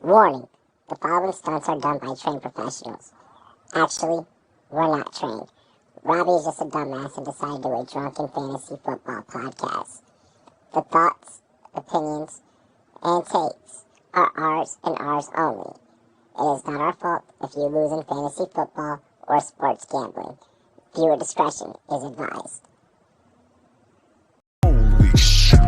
Warning, the following stunts are done by trained professionals. Actually, we're not trained. Robbie is just a dumbass and decided to do a drunken fantasy football podcast. The thoughts, opinions, and takes are ours and ours only. It is not our fault if you lose in fantasy football or sports gambling. Viewer discretion is advised. Holy shit.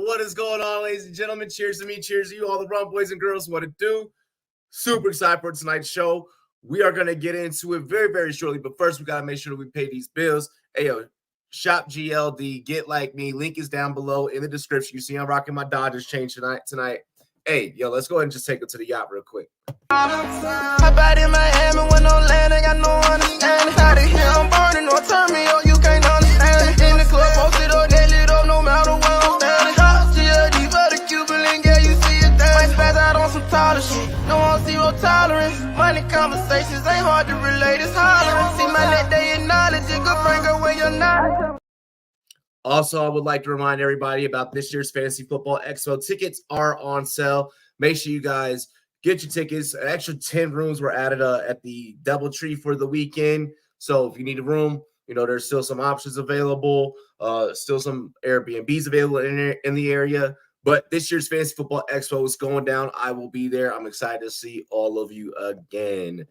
What is going on, ladies and gentlemen? Cheers to me, cheers to you, all the Rumboyz and girls. What it do? Super excited for tonight's show. We are going to get into it very, very shortly, but first we got to make sure that we pay these bills. Hey, yo, shop GLD, get like me. Link is down below in the description. You see I'm rocking my Dodgers chain tonight. Hey, yo, let's go ahead and just take it to the yacht real quick. I bought in Miami when no land, I got no understanding. Out of here, I'm burning, no turn me on, you can't understand it. In the club, posted up, they lit up, no matter where I'm standing. Drop GLD for the Cuban link, yeah, you see it there. Might spaz out on some taller shit, no on zero tolerance. Money conversations ain't hard to relate, it's hollering. See my net, they acknowledge it, good bring away your knowledge. Also, I would like to remind everybody about this year's Fantasy Football Expo. Tickets are on sale. Make sure you guys get your tickets. An extra 10 rooms were added at the DoubleTree for the weekend. So if you need a room, you know, there's still some options available. Still some Airbnbs available in the area. But this year's Fantasy Football Expo is going down. I will be there. I'm excited to see all of you again.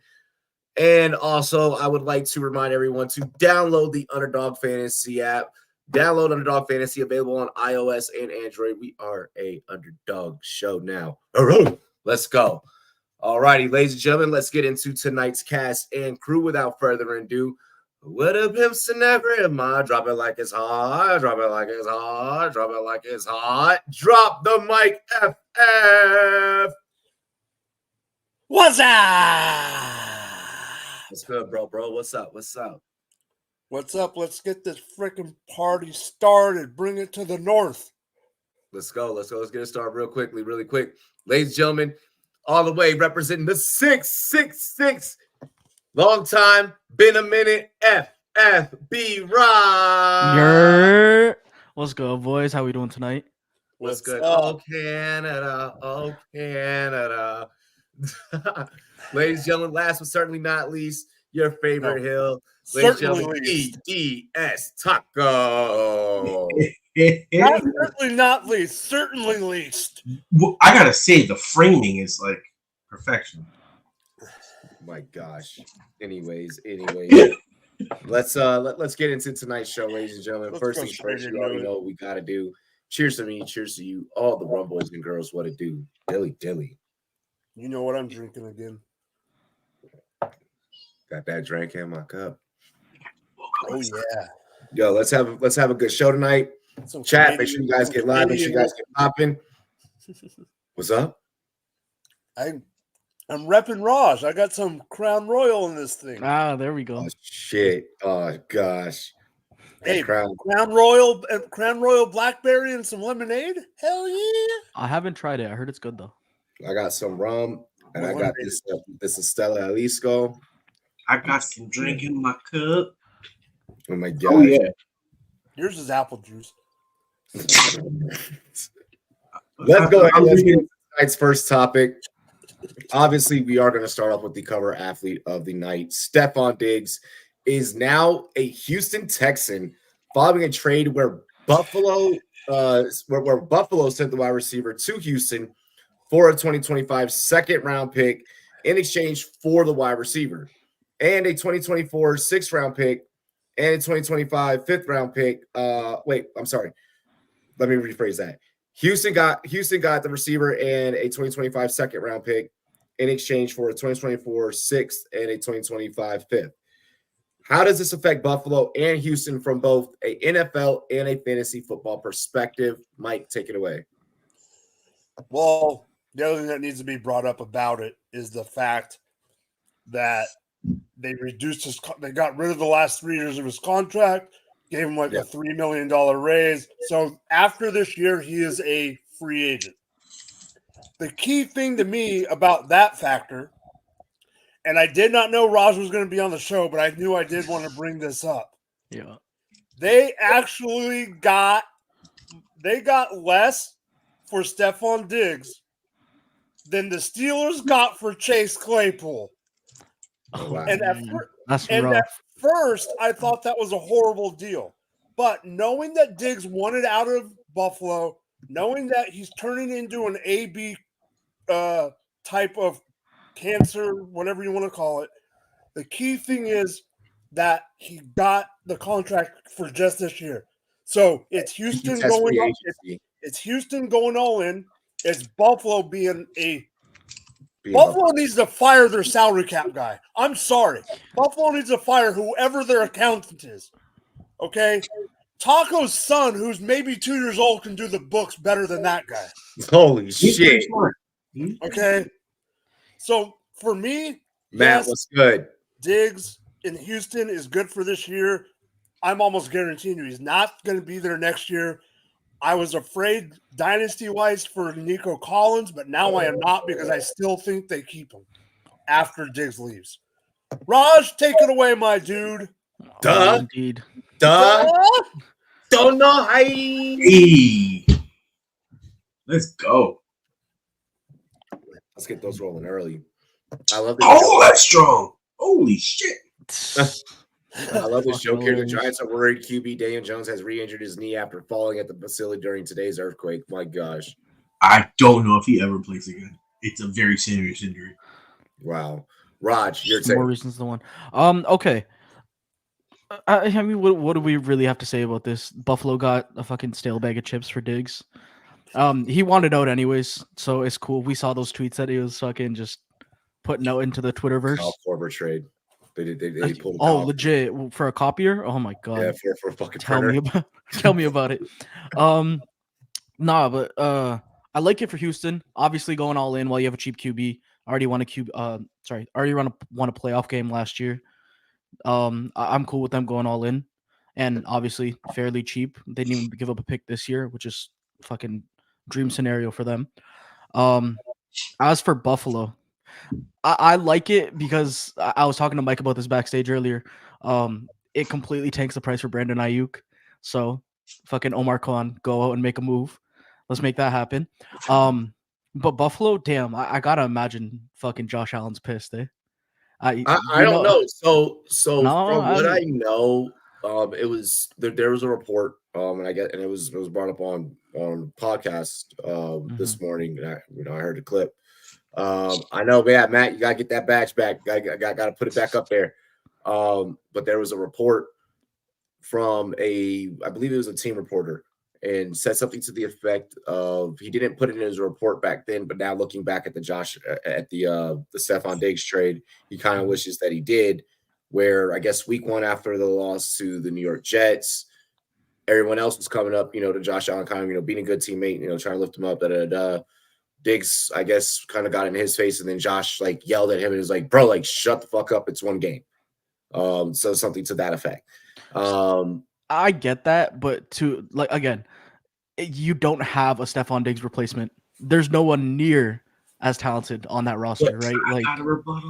And also, I would like to remind everyone to download the Underdog Fantasy app. Download Underdog Fantasy, available on iOS and Android. We are a Underdog show now. All right, let's go. All righty, ladies and gentlemen, let's get into tonight's cast and crew without further ado. What up, pimps and everybody? Drop it like it's hot. Drop it like it's hot. Drop it like it's hot. Drop the mic, FF. What's up? What's good, bro? What's up? What's up? Let's get this freaking party started. Bring it to the north. Let's go. Let's get it started really quick. Ladies and gentlemen, all the way representing the 666. Long time, been a minute, FFB Rock. What's good, boys? How we doing tonight? What's good? up? Oh, Canada. Ladies and gentlemen, last but certainly not least, your favorite hill. Ladies and gentlemen, EDS Taco. Certainly not least. Certainly least. Well, I gotta say, the framing is like perfection. My gosh. Anyways, let's get into tonight's show, ladies and gentlemen. Let's First go things first, straight you already into it. know what we gotta do. Cheers to me, cheers to you, all the Rumboyz and girls. What it do? Dilly. You know what I'm drinking again. Got that drink in my cup. Oh yeah. Yo, let's have a good show tonight. Some Chat, Canadian- make sure you guys get live, make sure you guys get popping. What's up? I'm repping Raj. I got some Crown Royal in this thing. Ah, there we go. Oh shit. Oh gosh. Hey, Crown. Crown Royal blackberry and some lemonade. Hell yeah! I haven't tried it. I heard it's good though. I got some rum and I got this is Stella Jalisco. I got some drink in my cup. Oh my god. Oh yeah. Yours is apple juice. Let's go ahead. Let's get into tonight's first topic. Obviously, we are going to start off with the cover athlete of the night. Stefon Diggs is now a Houston Texan following a trade where Buffalo sent the wide receiver to Houston for a 2025 second-round pick in exchange for the wide receiver, and a 2024 sixth-round pick and a 2025 fifth-round pick. I'm sorry. Let me rephrase that. Houston got the receiver and a 2025 second-round pick in exchange for a 2024 sixth and a 2025 fifth. How does this affect Buffalo and Houston from both a NFL and a fantasy football perspective? Mike, take it away. Well, the other thing that needs to be brought up about it is the fact that they reduced they got rid of the last 3 years of his contract, gave him like a $3 million raise. So after this year, he is a free agent. The key thing to me about that factor, and I did not know Raj was going to be on the show, but I knew I did want to bring this up. Yeah. They actually got less for Stephon Diggs than the Steelers got for Chase Claypool. Oh, wow. And that's at rough. first, I thought that was a horrible deal. But knowing that Diggs wanted out of Buffalo, knowing that he's turning into an AB type of cancer, whatever you want to call it, the key thing is that he got the contract for just this year. So it's Houston going all, it's Houston going all in. It's Buffalo being Buffalo needs to fire their salary cap guy. I'm sorry. Buffalo needs to fire whoever their accountant is. Okay? Taco's son, who's maybe 2 years old, can do the books better than that guy. Holy shit. Okay? So for me, Matt, what's good? Diggs in Houston is good for this year. I'm almost guaranteeing you he's not going to be there next year. I was afraid dynasty-wise for Nico Collins, but now I am not because I still think they keep him after Diggs leaves. Raj, take it away, my dude. Duh. Indeed. Duh. Don't know. Hey. Let's go. Let's get those rolling early. I love this. Oh, that's strong. Holy shit. I love this joke here. The Giants are worried QB Daniel Jones has re-injured his knee after falling at the facility during today's earthquake. My gosh. I don't know if he ever plays again. It's a very serious injury. Wow. Raj, your More reasons than one. Okay. I mean, what do we really have to say about this? Buffalo got a fucking stale bag of chips for Diggs. He wanted out anyways, so it's cool. We saw those tweets that he was fucking just putting out into the Twitterverse. Kyle Korver trade. They pulled. Oh, legit for a copier? Oh my god! Yeah, for a fucking. Tell me about it. But I like it for Houston. Obviously, going all in while you have a cheap QB. Already won a won a playoff game last year. I'm cool with them going all in, and obviously fairly cheap. They didn't even give up a pick this year, which is fucking dream scenario for them. As for Buffalo, I like it because I was talking to Mike about this backstage earlier. It completely tanks the price for Brandon Ayuk. So fucking Omar Khan, go out and make a move. Let's make that happen. But Buffalo, damn, I gotta imagine fucking Josh Allen's pissed, eh? I don't know. So from what I know, it was there was a report, and it was brought up on podcast this morning. And I heard the clip. I know, man, Matt, you gotta get that badge back. Gotta put it back up there. But there was a report from I believe it was a team reporter, and said something to the effect of he didn't put it in his report back then, but now looking back at the Stephon Diggs trade, he kind of wishes that he did. Where I guess week one after the loss to the New York Jets, everyone else was coming up, to Josh Allen, kind of, being a good teammate, trying to lift him up. Diggs, I guess, kind of got in his face, and then Josh yelled at him and was like, "Bro, shut the fuck up! It's one game." So something to that effect. I get that, but again, you don't have a Stephon Diggs replacement. There's no one near as talented on that roster, right?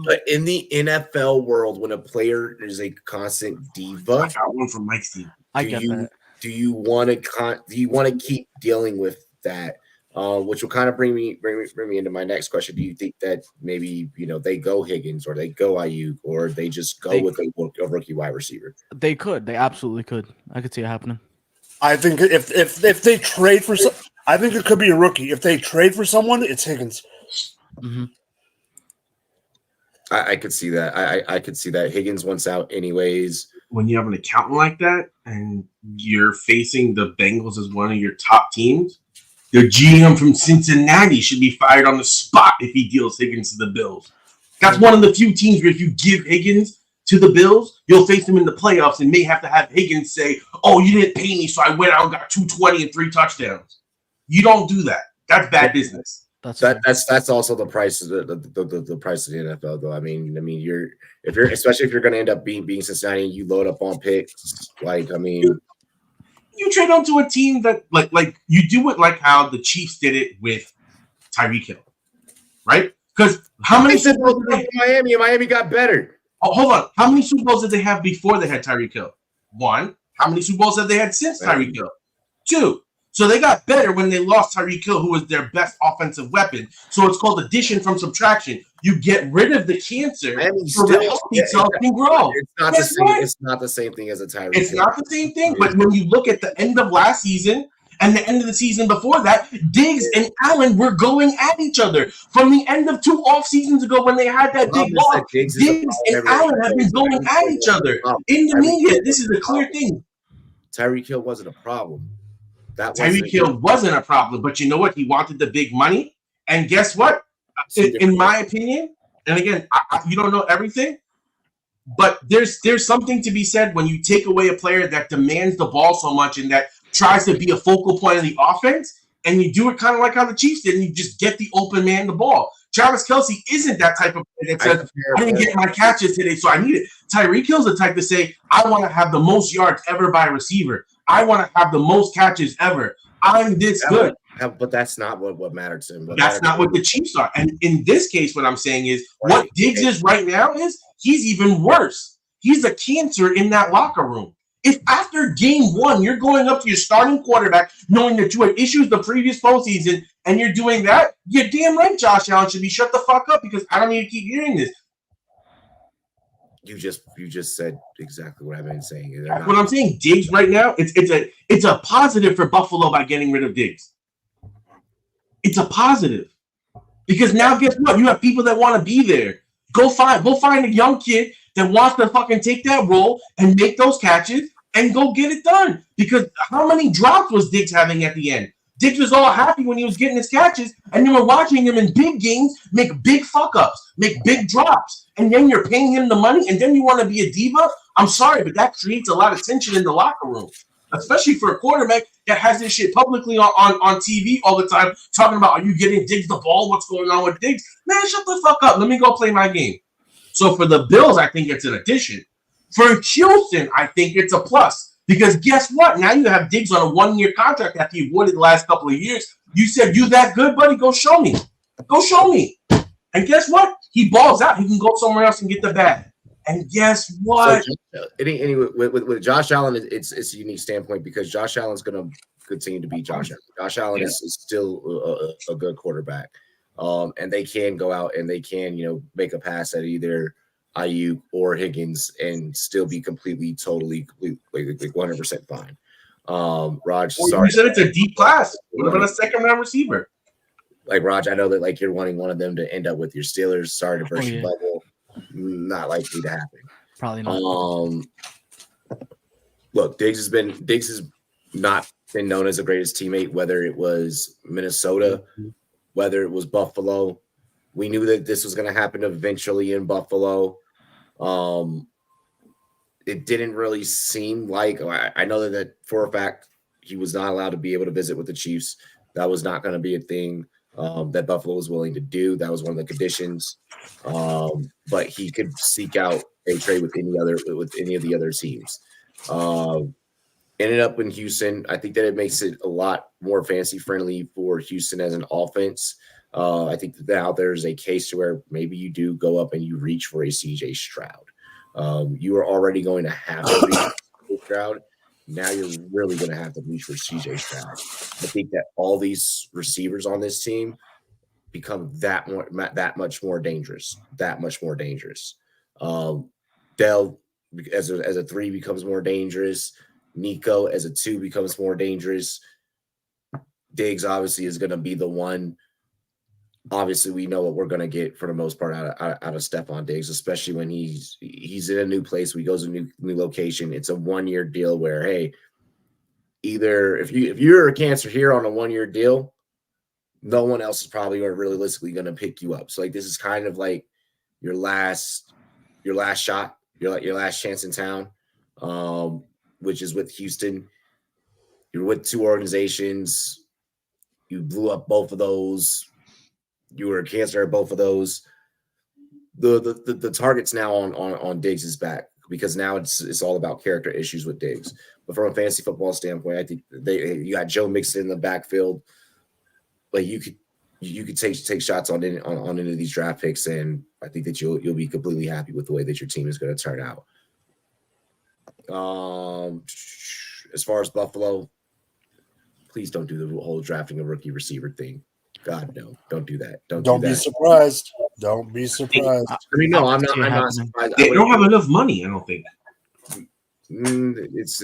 But in the NFL world, when a player is a constant diva, I got one from Mike's team. I get that. Do you want to keep dealing with that? Which will kind of bring me into my next question. Do you think that maybe they go Higgins or they go Ayuk or they just go with a rookie wide receiver? They could. They absolutely could. I could see it happening. I think if they trade for I think it could be a rookie. If they trade for someone, it's Higgins. Mm-hmm. I could see that. I could see that. Higgins wants out anyways. When you have an accountant like that and you're facing the Bengals as one of your top teams, their GM from Cincinnati should be fired on the spot if he deals Higgins to the Bills. That's one of the few teams where if you give Higgins to the Bills, you'll face them in the playoffs and may have to have Higgins say, "Oh, you didn't pay me, so I went out and got 220 and 3 touchdowns." You don't do that. That's bad business. That's also the price of the price of the NFL, though. I mean, you're especially if you're going to end up being Cincinnati, and you load up on picks. Like, I mean, you trade onto a team that like you do it like how the Chiefs did it with Tyreek Hill, right? Because how many Super Bowls did Miami got better. Oh, hold on. How many Super Bowls did they have before they had Tyreek Hill? 1. How many Super Bowls have they had since Tyreek Hill? 2. So they got better when they lost Tyreek Hill, who was their best offensive weapon. So it's called addition from subtraction. You get rid of the cancer so the healthy cells can grow. It's not the same. It's not the same thing as a Tyreek. It's not the same thing. But when you look at the end of last season and the end of the season before that, Diggs and Allen were going at each other. From the end of 2 off seasons ago when they had that big loss, Diggs and Allen have been going at each other. In the media, this is a clear thing. Tyreek Hill wasn't a problem. Tyreek Hill wasn't a problem, but you know what? He wanted the big money. And guess what? In my opinion, and again, you don't know everything, but there's something to be said when you take away a player that demands the ball so much and that tries to be a focal point of the offense, and you do it kind of like how the Chiefs did, and you just get the open man the ball. Travis Kelce isn't that type of player that says, I didn't get my catches today, so I need it. Tyreek Hill's the type to say, I want to have the most yards ever by a receiver. I want to have the most catches ever. I'm this good. But that's not what matters to him. That's not what the Chiefs are. And in this case, what I'm saying is what Diggs is right now is he's even worse. He's a cancer in that locker room. If after game 1, you're going up to your starting quarterback knowing that you had issues the previous postseason and you're doing that, you're damn right Josh Allen should be shut the fuck up because I don't need to keep hearing this. You just said exactly what I've been saying. What I'm saying, Diggs right now, it's a positive for Buffalo by getting rid of Diggs. It's a positive because now guess what? You have people that want to be there. Go find a young kid that wants to fucking take that role and make those catches and go get it done. Because how many drops was Diggs having at the end? Diggs was all happy when he was getting his catches, and you were watching him in big games make big fuck-ups, make big drops, and then you're paying him the money, and then you want to be a diva? I'm sorry, but that creates a lot of tension in the locker room, especially for a quarterback that has this shit publicly on TV all the time, talking about, are you getting Diggs the ball? What's going on with Diggs? Man, shut the fuck up. Let me go play my game. So for the Bills, I think it's an addition. For Houston, I think it's a plus. Because guess what? Now you have Diggs on a 1-year contract after you avoided the last couple of years. You said, you that good, buddy? Go show me. Go show me. And guess what? He balls out. He can go somewhere else and get the bag. And guess what? So, anyway, with Josh Allen, it's a unique standpoint because Josh Allen's going to continue to be Josh Allen. Josh Allen is still a good quarterback. And they can go out and they can, make a pass at either Ayuk or Higgins and still be totally 100% fine. Raj, sorry. You said it's a deep class. What about a second-round receiver? Like, Raj, I know that you're wanting one of them to end up with your Steelers. Sorry to burst your bubble. Not likely to happen. Probably not. Look, Diggs has not been known as the greatest teammate, whether it was Minnesota, whether it was Buffalo. We knew that this was going to happen eventually in Buffalo. It didn't really seem like I know that for a fact he was not allowed to be able to visit with the Chiefs. That was not going to be a thing that Buffalo was willing to do. That was one of the conditions. But he could seek out a trade with any of the other teams. Ended up in Houston. I think that it makes it a lot more fantasy friendly for Houston as an offense. I think that now there's a case where maybe you do go up and you reach for a CJ Stroud. You are already going to have to reach for Stroud. Now you're really going to have to reach for CJ Stroud. I think that all these receivers on this team become that much more dangerous. Dell as a 3 becomes more dangerous. Nico as a 2 becomes more dangerous. Diggs obviously is going to be the one. Obviously, we know what we're going to get for the most part out of Stephon Diggs, especially when he's in a new place. He goes to a new location. It's a 1-year deal where, hey, either if you're a cancer here on a 1-year deal, no one else is probably realistically going to pick you up. So this is kind of like your last shot, your last chance in town, which is with Houston. You're with 2 organizations. You blew up both of those. You were a cancer at both of those. The target's now on Diggs' back because now it's all about character issues with Diggs. But from a fantasy football standpoint, I think you got Joe Mixon in the backfield. Like you could take shots on any of these draft picks, and I think that you'll be completely happy with the way that your team is going to turn out. As far as Buffalo, please don't do the whole drafting a rookie receiver thing. God, no, don't do that. Don't be surprised. Don't be surprised. I mean, no, I'm not surprised. They don't have enough money, I don't think. It's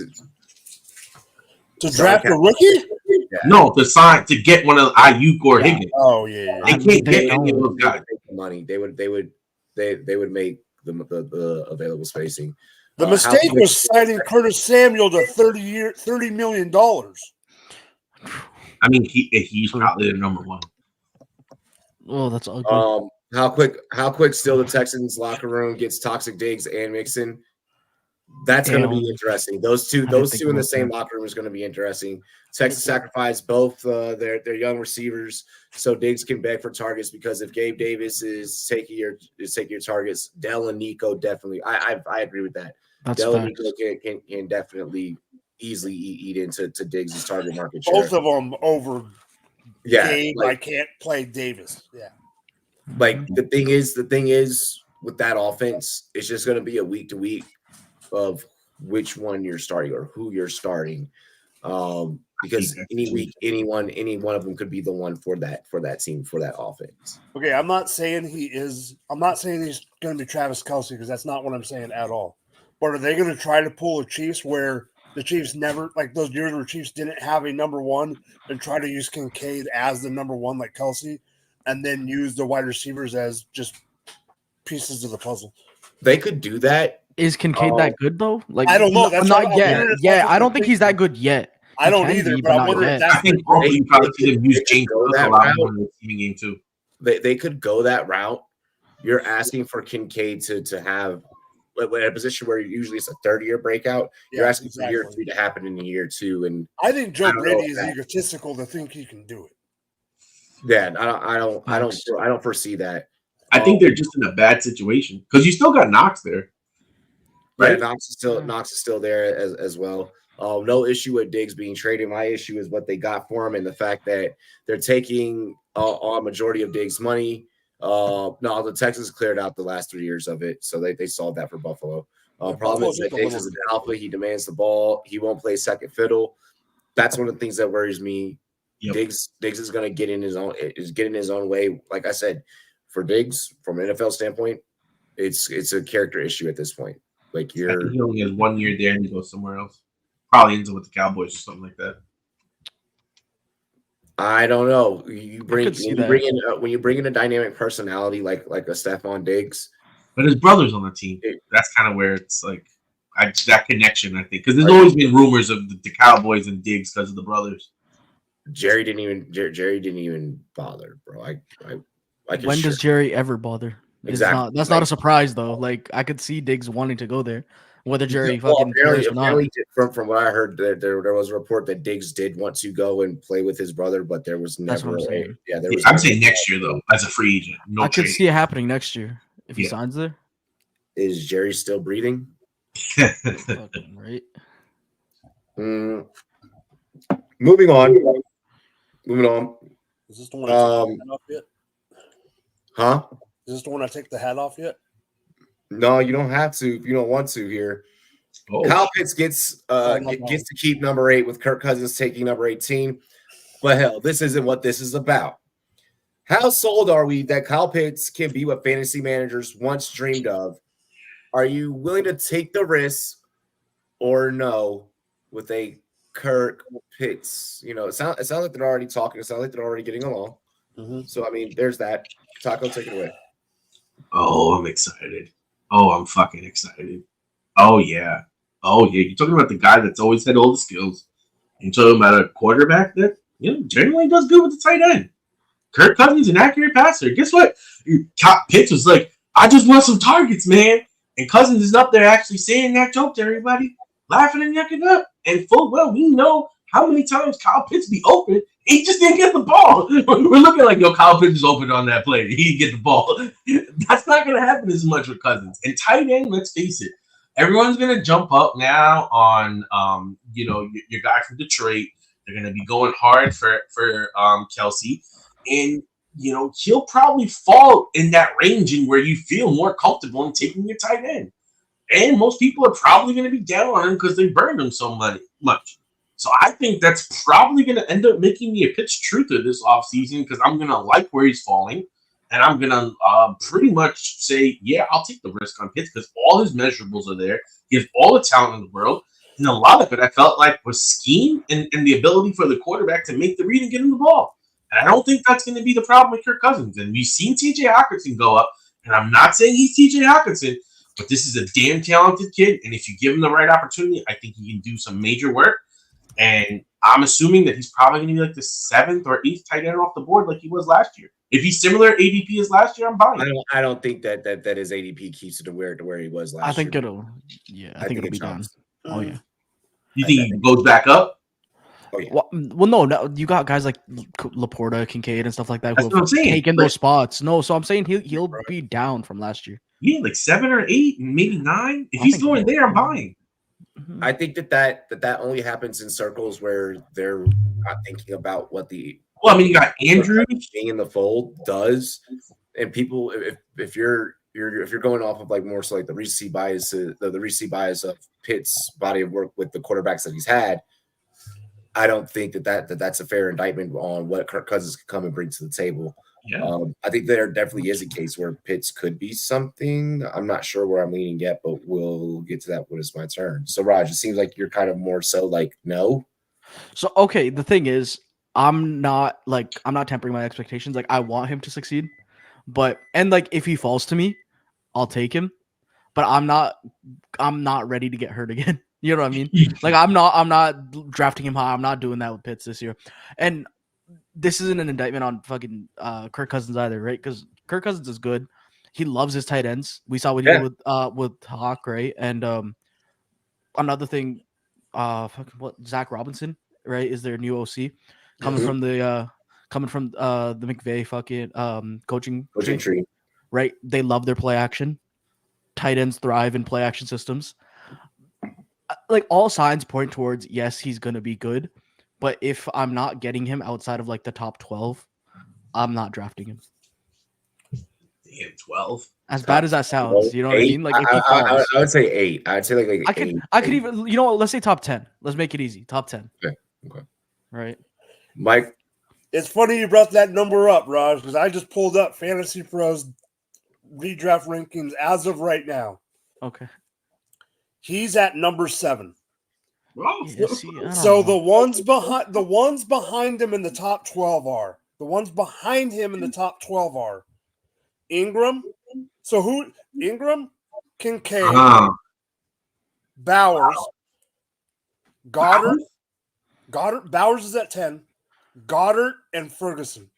to draft a rookie? Yeah. No, to get one of Ayuk or Higgins. Oh yeah. They can't get any of those guys. Money. They would make the available spacing. The mistake was signing Curtis Samuel to $30 million. I mean, he's probably the number one. Oh, that's ugly. How quick still the Texans locker room gets toxic Diggs and Mixon. That's going to be interesting. Those two in the same locker room is going to be interesting. Texas sacrificed both their young receivers so Diggs can beg for targets because if Gabe Davis is taking your targets, Dell and Nico definitely. I agree with that. That's Dell and Nico can definitely easily eat into Diggs' target market share. Both of them over. Yeah, Gabe, I can't play Davis. Yeah. Like the thing is with that offense, it's just going to be a week to week of which one you're starting or who you're starting. Because any week, any one of them could be the one for that team, for that offense. Okay, I'm not saying he's going to be Travis Kelce because that's not what I'm saying at all. But are they going to try to pull a Chiefs where the Chiefs never, like those years where Chiefs didn't have a number one and try to use Kincaid as the number one like Kelce and then use the wide receivers as just pieces of the puzzle? They could do that. Is Kincaid that good though? Like I don't know. That's not yet. Yeah, I don't think he's that good yet. I don't either, but I'm wondering if that's I think you probably see them use James a lot more in the receiving game too. They could go that route. You're asking for Kincaid to have a position where usually it's a 30-year breakout. You're asking for year 3 to happen in year 2, and I think Joe Brady is egotistical to think he can do it. Yeah, I don't foresee that. I think they're just in a bad situation because you still got Knox there. Right, yeah, Knox is still there as well. No issue with Diggs being traded. My issue is what they got for him and the fact that they're taking a majority of Diggs' money. No, the Texans cleared out the last 3 years of it, so they solved that for Buffalo. Problem is that Diggs is an alpha. He demands the ball. He won't play second fiddle. That's one of the things that worries me. Yep. Diggs is going to get in his own way. Like I said, for Diggs, from an NFL standpoint, it's a character issue at this point. Like he only has 1 year there and he goes somewhere else. Probably ends up with the Cowboys or something like that. I don't know. When you bring in a dynamic personality like a Stephon Diggs, but his brother's on the team. That's kind of where it's like that connection. I think because there's always been rumors of the Cowboys and Diggs because of the brothers. Jerry didn't even bother, bro. When does Jerry ever bother? Exactly. That's not a surprise though. Like I could see Diggs wanting to go there, whether Jerry fucking cares or not. From what I heard, there was a report that Diggs did want to go and play with his brother, but there was never. That's what I'm saying. I'm saying next year though, as a free agent. I could see it happening next year if he signs there. Is Jerry still breathing? Fucking right. Moving on. Is this the one I take the hat off yet? Huh? Is this the one I take the hat off yet? No, you don't have to if you don't want to here. Kyle Pitts gets to keep number 8 with Kirk Cousins taking number 18. But hell, this isn't what this is about. How sold are we that Kyle Pitts can be what fantasy managers once dreamed of? Are you willing to take the risk or no with a Kirk Pitts? You know, it sounds like they're already talking. It sounds like they're already getting along. Mm-hmm. So, I mean, there's that. Taco, take it away. Oh, I'm excited. Oh, I'm fucking excited. Oh, yeah. You're talking about the guy that's always had all the skills. You're talking about a quarterback that, generally does good with the tight end. Kirk Cousins, an accurate passer. Guess what? Pitts was like, I just want some targets, man. And Cousins is up there actually saying that joke to everybody, laughing and yucking up. And full well, we know how many times Kyle Pitts be open He just didn't get the ball. We're looking like, yo, Kyle Pitts is open on that play. He didn't get the ball. That's not going to happen as much with Cousins. And tight end, let's face it, everyone's going to jump up now on, your guy from Detroit. They're going to be going hard for Kelsey. And, he'll probably fall in that range in where you feel more comfortable in taking your tight end. And most people are probably going to be down on him because they burned him so much. So I think that's probably going to end up making me a Pitts truther this offseason because I'm going to like where he's falling. And I'm going to pretty much say, yeah, I'll take the risk on Pitts because all his measurables are there. He has all the talent in the world. And a lot of it I felt like was scheme and the ability for the quarterback to make the read and get him the ball. And I don't think that's going to be the problem with Kirk Cousins. And we've seen T.J. Hockenson go up. And I'm not saying he's T.J. Hockenson, but this is a damn talented kid. And if you give him the right opportunity, I think he can do some major work. And I'm assuming that he's probably going to be like the 7th or 8th tight end off the board like he was last year. If he's similar ADP as last year, I'm buying. I don't think that his ADP keeps it to where he was last year. I think it'll be done. Oh yeah. You think he goes back up? Oh yeah. Well, no, you got guys like Laporta, Kincaid, and stuff like that That's what I'm saying. taking those spots. No, so I'm saying he'll be down from last year. Yeah, like 7 or 8, maybe 9. If he's going there, I'm buying. I think that only happens in circles where they're not thinking about what the you got Andrews being in the fold does, and people if you're going off of like more so like the recency bias of Pitt's body of work with the quarterbacks that he's had, I don't think that's a fair indictment on what Kirk Cousins can come and bring to the table. Yeah. I think there definitely is a case where Pitts could be something. I'm not sure where I'm leaning yet, but we'll get to that when it's my turn. So, Raj, it seems like you're kind of more so like no. So, okay, the thing is, I'm not tempering my expectations. Like, I want him to succeed, and if he falls to me, I'll take him. But I'm not ready to get hurt again. You know what I mean? Like, I'm not drafting him high. I'm not doing that with Pitts this year, and. This isn't an indictment on fucking Kirk Cousins either, right? Because Kirk Cousins is good. He loves his tight ends. We saw what he did with Hawk, right? And another thing, Zach Robinson, right, is their new OC coming from the McVay fucking coaching tree, right? They love their play action. Tight ends thrive in play action systems. Like all signs point towards yes, he's gonna be good. But if I'm not getting him outside of like the top 12, I'm not drafting him. Damn, 12. As bad as that sounds, you know what I mean? Like if he I would say 8. I'd say like I could even, you know what? Let's say top 10. Let's make it easy. Top 10. Okay. Right. Mike. It's funny you brought that number up, Raj, because I just pulled up Fantasy Pros redraft rankings as of right now. Okay. He's at number 7. Yeah, So the ones behind him in the top 12 are Ingram. So who? Ingram, Kincaid, Bowers, Goddard. Bowers is at 10. Goddard and Ferguson.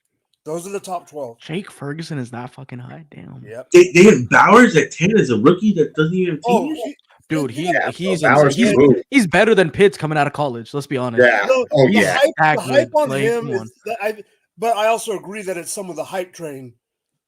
Those are the top 12. Jake Ferguson is that fucking high. Damn. Yep. They have Bowers at 10 as a rookie that doesn't even teach. Dude, he's better than Pitts coming out of college. Let's be honest. Yeah. The hype on him is but I also agree that it's some of the hype train.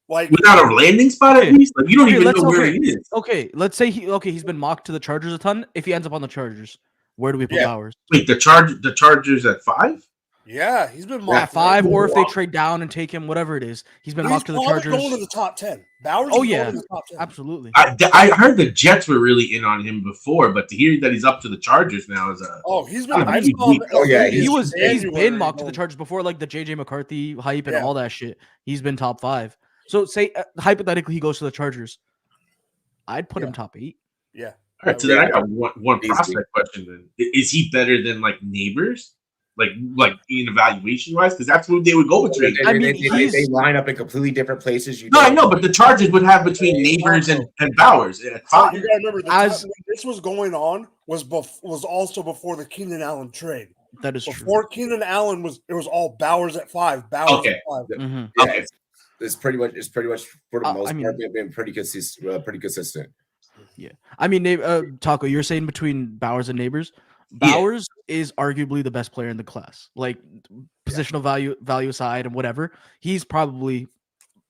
Like without a landing spot at least, like you don't even know where he is. Okay, let's say he's been mocked to the Chargers a ton. If he ends up on the Chargers, where do we put Bowers? Wait, the Chargers at 5? Yeah, he's been mocked at 5, or if they trade down and take him, whatever it is, he's been mocked to the Chargers. Going to the top 10. Bowers. Oh yeah, going to the top 10. Absolutely. I heard the Jets were really in on him before, but to hear that he's up to the Chargers now is a. Oh, he's been. He's been mocked to the Chargers before, like the JJ McCarthy hype and all that shit. He's been top 5. So say hypothetically he goes to the Chargers, I'd put him top 8. Yeah. All right. So then I got one prospect question. Then is he better than like Neighbors? Like in evaluation wise, because that's what they would go between. I mean, they line up in completely different places. I know, but the Chargers would have between Neighbors and Bowers. You gotta remember, when this was going on was also before the Keenan Allen trade. That is before true. Keenan Allen it was all Bowers at 5. Bowers at 5. Mm-hmm. Yeah, okay. It's pretty much for the most part they've been pretty consistent. Yeah, I mean, Taco, you're saying between Bowers and Neighbors. Bowers is arguably the best player in the class. Like positional value aside and whatever, he's probably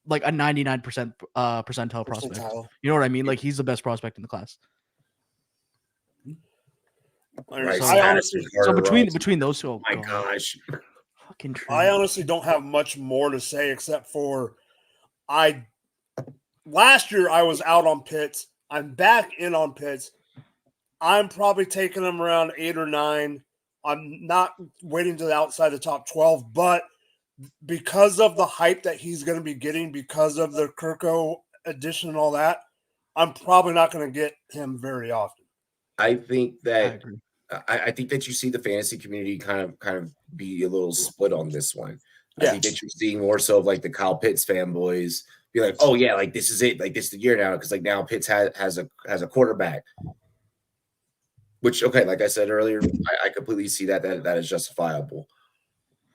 like a 99% percentile prospect. You know what I mean? Like he's the best prospect in the class. Right. So between those two, my gosh, fucking true. I honestly don't have much more to say except for last year I was out on Pitts. I'm back in on Pitts. I'm probably taking him around 8 or 9. I'm not waiting to the outside the top 12, but because of the hype that he's going to be getting because of the Kirko addition and all that, I'm probably not going to get him very often. I think that I think that you see the fantasy community kind of be a little split on this one. I think that you're seeing more so of like the Kyle Pitts fanboys be like, oh yeah, like this is it, like this is the year now, because like now Pitts has a quarterback. Which, okay, like I said earlier, I completely see that is justifiable.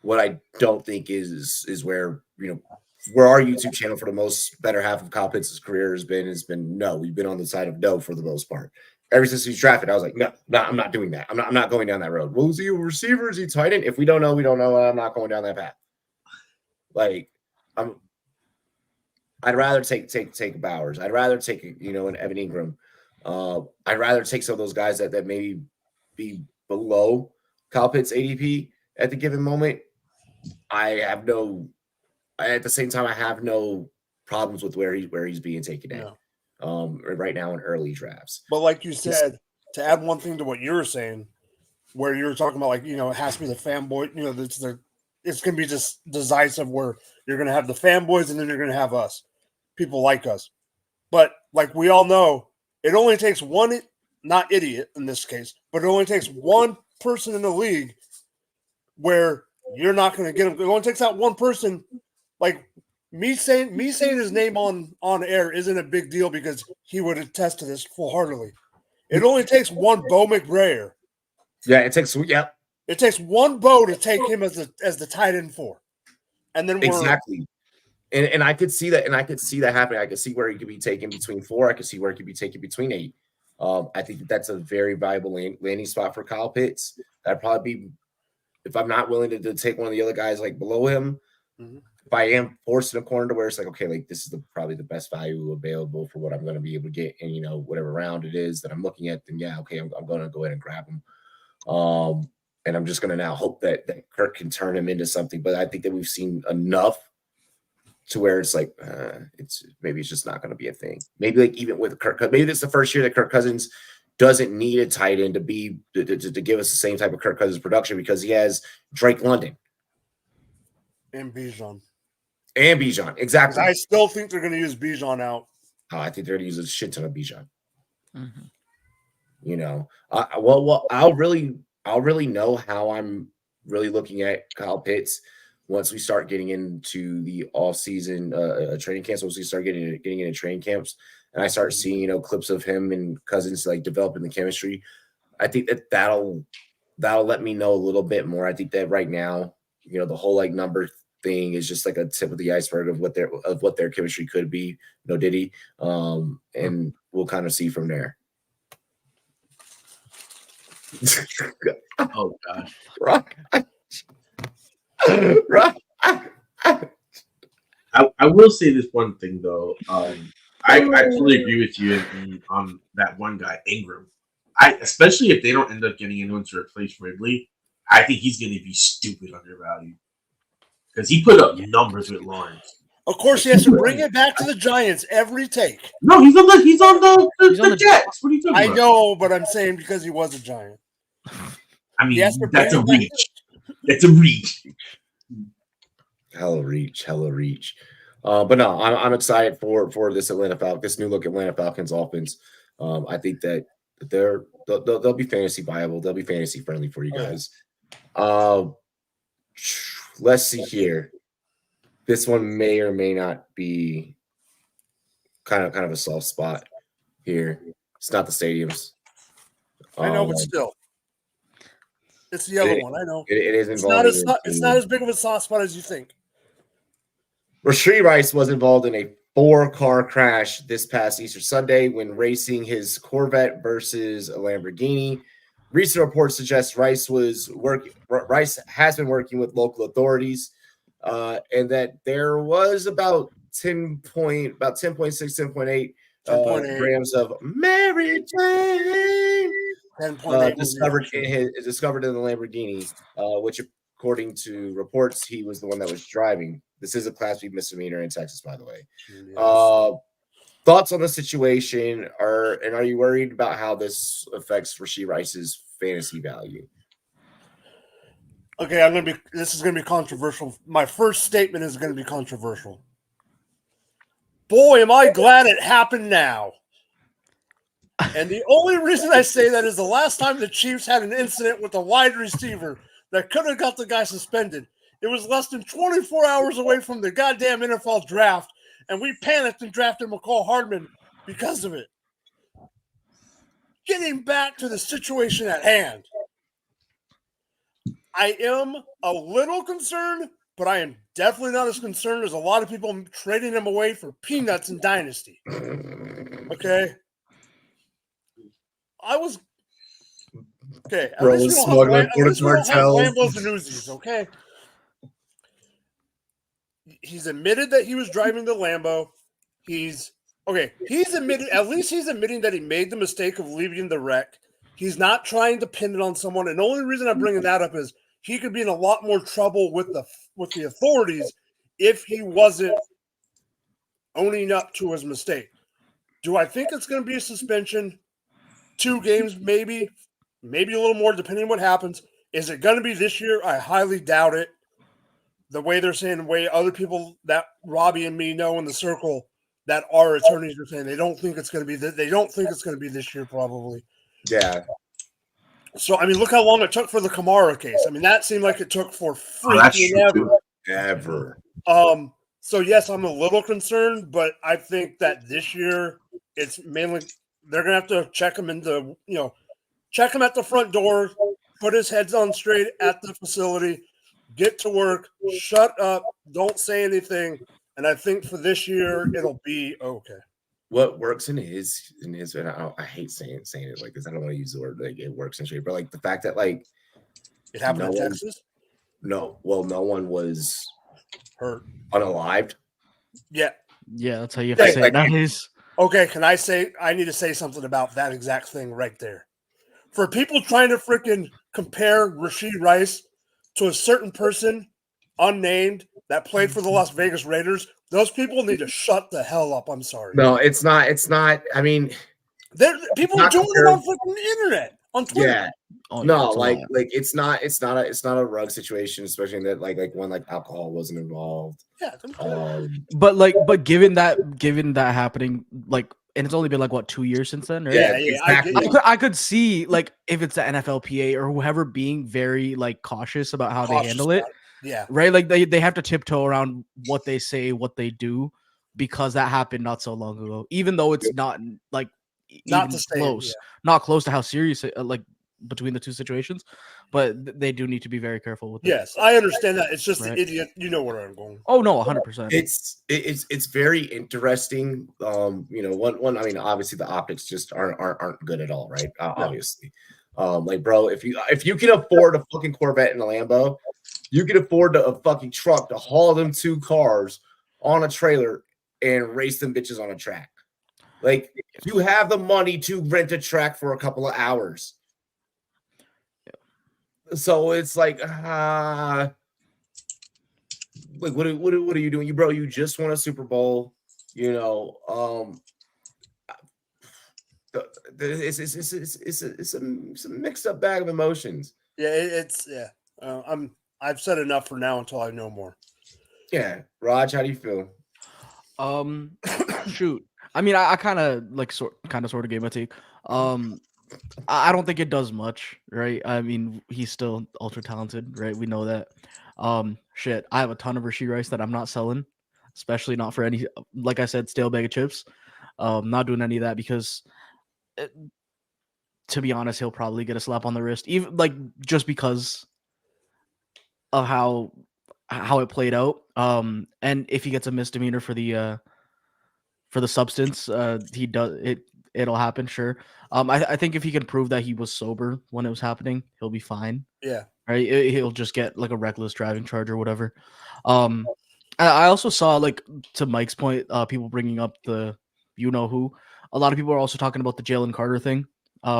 What I don't think is where, where our YouTube channel for the most better half of Kyle Pitts' career has been no. We've been on the side of no for the most part. Ever since he's drafted, I was like, no, I'm not doing that. I'm not going down that road. Well, is he a receiver? Is he tight end? If we don't know, we don't know. I'm not going down that path. Like, I'd rather take Bowers. I'd rather take an Evan Ingram. I'd rather take some of those guys that maybe be below Kyle Pitts' ADP at the given moment. At the same time, I have no problems with where he's being taken at right now in early drafts. But like you said, to add one thing to what you were saying, where you were talking about like, it has to be the fanboy, it's going to be just decisive where you're going to have the fanboys and then you're going to have us, people like us. But like we all know, it only takes one, not idiot in this case, but it only takes one person in the league where you're not going to get him. It only takes that one person. Like me saying his name on air isn't a big deal because he would attest to this full-heartedly. It only takes one Bo McBrayer. Yeah, it takes one Bo to take him as the tight end 4. And then exactly. And I could see that, happening. I could see where he could be taken between 4. I could see where he could be taken between 8. I think that's a very valuable landing spot for Kyle Pitts. That'd probably be, if I'm not willing to take one of the other guys like below him, if I am forced in a corner to where it's like, okay, like this is probably the best value available for what I'm going to be able to get in, whatever round it is that I'm looking at, then yeah, okay, I'm going to go ahead and grab him. And I'm just going to now hope that Kirk can turn him into something. But I think that we've seen enough to where it's like, it's just not going to be a thing. Maybe like even with Kirk, maybe this is the first year that Kirk Cousins doesn't need a tight end to give us the same type of Kirk Cousins production because he has Drake London and Bijan. Exactly. I still think they're going to use Bijan out. Oh, I think they're going to use a shit ton of Bijan. Mm-hmm. I'll really know how I'm really looking at Kyle Pitts once we start getting into the off-season training camps. Once we start getting into training camps, and I start seeing clips of him and Cousins like developing the chemistry, I think that'll let me know a little bit more. I think that right now, the whole like number thing is just like a tip of the iceberg of what their chemistry could be. Diddy, and we'll kind of see from there. Oh gosh. Right. I will say this one thing though. I totally agree with you on that one guy, Ingram. Especially if they don't end up getting anyone to replace Ridley, I think he's going to be stupid undervalued because he put up numbers with Lawrence. Of course, he has to bring it back to the Giants every take. No, he's on the Jets. What are you talking about? I know, but I'm saying because he was a Giant. I mean, that's a reach. That's a reach. Hella reach. But no, I'm excited for this new look Atlanta Falcons offense. I think that they'll be fantasy viable. They'll be fantasy friendly for you guys. Let's see here. This one may or may not be kind of a soft spot here. It's not the stadiums. I know, but still. It's the other one. I know. It is involved. It's not as big of a soft spot as you think. Rashee Rice was involved in a 4-car crash this past Easter Sunday when racing his Corvette versus a Lamborghini. recent reports suggest Rice has been working with local authorities, and that there was about 10.6, 10.8 10.8. grams of Mary Jane 10.8 discovered in the Lamborghini, which, according to reports, he was the one that was driving. This is a Class B misdemeanor in Texas, by the way. Yes. Thoughts on the situation, are you worried about how this affects Rashee Rice's fantasy value? Okay, this is gonna be controversial. My first statement is gonna be controversial. Boy, am I glad it happened now. And the only reason I say that is the last time the Chiefs had an incident with a wide receiver that could have got the guy suspended. It was less than 24 hours away from the goddamn NFL draft, and we panicked and drafted McCall Hardman because of it. Getting back to the situation at hand, I am a little concerned, but I am definitely not as concerned as a lot of people trading him away for peanuts in Dynasty. Okay? Okay, at Bro least we was don't smuggling have cartels. Lambos and Uzis, okay? He's admitted that he was driving the Lambo. He's admitting that he made the mistake of leaving the wreck. He's not trying to pin it on someone. And the only reason I'm bringing that up is he could be in a lot more trouble with the authorities if he wasn't owning up to his mistake. Do I think it's going to be a suspension? 2 games, maybe a little more, depending on what happens. Is it going to be this year? I highly doubt it. The way they're saying, the way other people that Robbie and me know in the circle that are attorneys are saying, they don't think it's going to be. They don't think it's going to be this year, probably. Yeah. So I mean, look how long it took for the Kamara case. I mean, that seemed like it took for freaking ever. So yes, I'm a little concerned, but I think that this year it's mainly they're gonna have to check him check him at the front door, put his heads on straight at the facility, get to work, shut up, don't say anything, and I think for this year it'll be okay. What works in his and I hate saying it like this. I don't want to use the word like it works in straight, but like the fact that like it happened in Texas. No one was hurt, unalived. Yeah, that's how you have to say it nowadays. Okay, I need to say something about that exact thing right there. For people trying to freaking compare Rashee Rice to a certain person, unnamed, that played for the Las Vegas Raiders, those people need to shut the hell up. I'm sorry. No, it's not. I mean, people are doing it on freaking internet, on Twitter. Yeah. No, like it's not a rug situation, especially in that like when like alcohol wasn't involved. Yeah. But given that happening, like, and it's only been like what 2 years since then, right? Yeah, exactly. I could see like if it's the NFLPA or whoever being very like cautious about how they handle it. Yeah. Right. Like they have to tiptoe around what they say, what they do, because that happened not so long ago. Even though it's not like not close to how serious like between the two situations, but they do need to be very careful with it. Yes, I understand that. It's just the idiot. You know where I'm going. Oh no, 100%. It's very interesting. One. I mean, obviously the optics just aren't good at all, right? Obviously, like bro, if you can afford a fucking Corvette and a Lambo, you can afford a fucking truck to haul them 2 cars on a trailer and race them bitches on a track. Like you have the money to rent a track for a couple of hours. So it's like, like what are you doing? You just won a Super Bowl, It's a mixed up bag of emotions. Yeah, I've said enough for now until I know more. Yeah, Raj, how do you feel? Shoot. I mean, I kind of like sort of gave my take. I don't think it does much, right? I mean, he's still ultra talented, right? We know that. Shit, I have a ton of Rashee Rice that I'm not selling, especially not for any, like I said, stale bag of chips. Not doing any of that because, to be honest, he'll probably get a slap on the wrist, even like just because of how it played out. And if he gets a misdemeanor for the substance, he does it. it'll happen. Sure. I think if he can prove that he was sober when it was happening, he'll be fine. Yeah. Right. He'll just get like a reckless driving charge or whatever. I also saw, like, to Mike's point, people bringing up the who. A lot of people are also talking about the Jalen Carter thing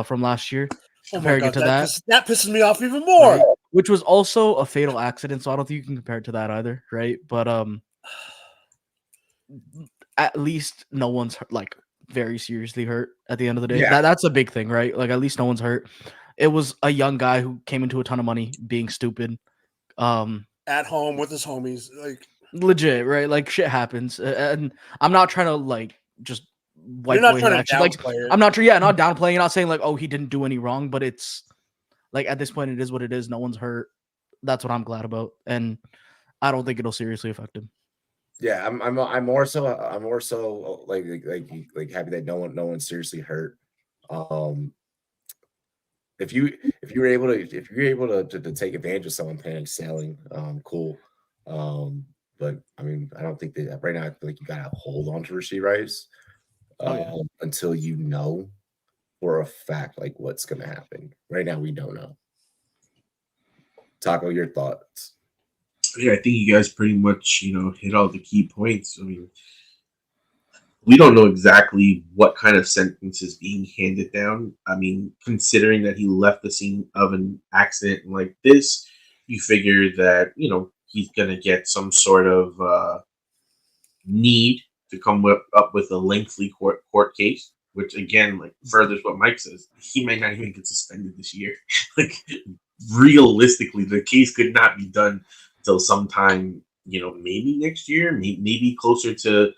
from last year, Oh my comparing God, it to that, that pisses me off even more. right? Which was also a fatal accident. So I don't think you can compare it to that either, right? But at least no one's like very seriously hurt at the end of the day. Yeah. That's a big thing, right? Like, at least no one's hurt. It was a young guy who came into a ton of money being stupid. At home with his homies, like, Legit, right? Like, shit happens, and I'm not trying to like just wipe you're not away trying his to action. Like, downplay it. I'm not not downplaying, not saying like, oh, he didn't do any wrong, but it's like, at this point, it is what it is. No one's hurt. That's what I'm glad about, and I don't think it'll seriously affect him. Yeah, I'm more so like happy that no one's seriously hurt. If you're able to take advantage of someone sailing, cool. But I mean, I don't think that right now. I feel like you gotta hold on to receipt rights until you know for a fact like what's gonna happen. Right now, we don't know. Taco, your thoughts? Yeah, I think you guys pretty much, hit all the key points. I mean, we don't know exactly what kind of sentence is being handed down. I mean, considering that he left the scene of an accident like this, you figure that, he's going to get some sort of need to come up with a lengthy court case, which, again, like, furthers what Mike says. He might not even get suspended this year. Like, realistically, the case could not be done till sometime, maybe next year, maybe closer to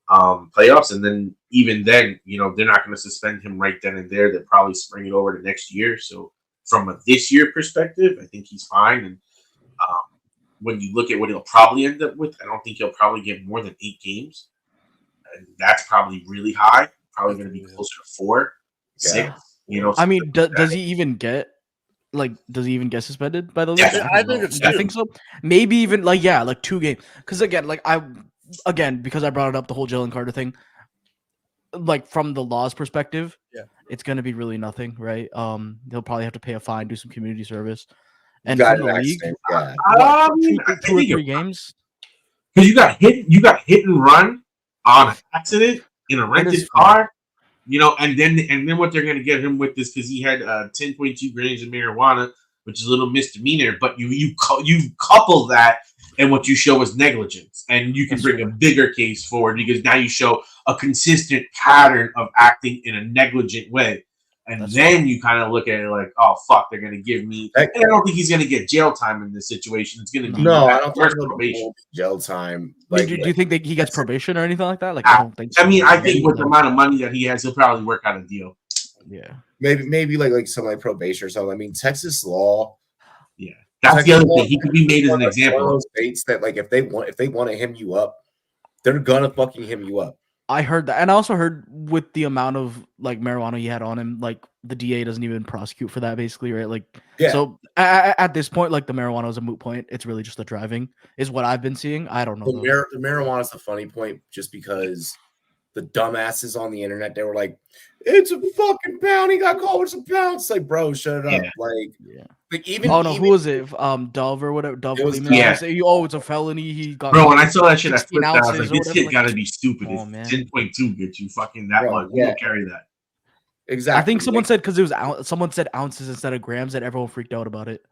playoffs. And then even then, they're not going to suspend him right then and there. They'll probably spring it over to next year. So from a this year perspective, I think he's fine. And when you look at what he'll probably end up with, I don't think he'll probably get more than 8 games. And that's probably really high. Probably going to be closer to 4, 6. I mean, does he even get suspended by the league? Yeah, I think it's I think so. Maybe even like 2 games. Because again, because I brought it up, the whole Jalen Carter thing. Like, from the law's perspective, it's going to be really nothing, right? They'll probably have to pay a fine, do some community service, and from the league, 2 or 3 games. Because you got hit and run on an accident in a rented car. And then what they're going to get him with is because he had 10.2 grams of marijuana, which is a little misdemeanor. But you couple that, and what you show is negligence, and you can bring a bigger case forward because now you show a consistent pattern of acting in a negligent way, and then you kind of look at it like, oh fuck, they're going to give me. And I don't think he's going to get jail time in this situation. It's going to be I don't think probation. Jail time. Like, do you think that he gets probation or anything like that? Like, I don't think so. I mean, I think with the amount of money that he has, he'll probably work out a deal. Yeah, maybe like some like probation or something. I mean, Texas law. Yeah, that's the other thing. He could be made as an example. One of those states that like if they want to hem you up, they're gonna fucking hem you up. I heard that, and I also heard with the amount of like marijuana he had on him, like the DA doesn't even prosecute for that, basically, right? Like, so at this point, like, the marijuana is a moot point. It's really just the driving is what I've been seeing. I don't know. The marijuana is the funny point, just because the dumbasses on the internet, they were like, "It's a fucking pound. He got caught with some pounds." It's like, bro, shut it up. Like even who was it? Dove or whatever. Dove. Oh, it's a felony. He got. Bro, when I saw that shit, I flipped out. I was like, this kid gotta be stupid. Oh, it's 10.2 gets you fucking that much. You don't carry that. Exactly. I think someone said because it was someone said ounces instead of grams, and everyone freaked out about it.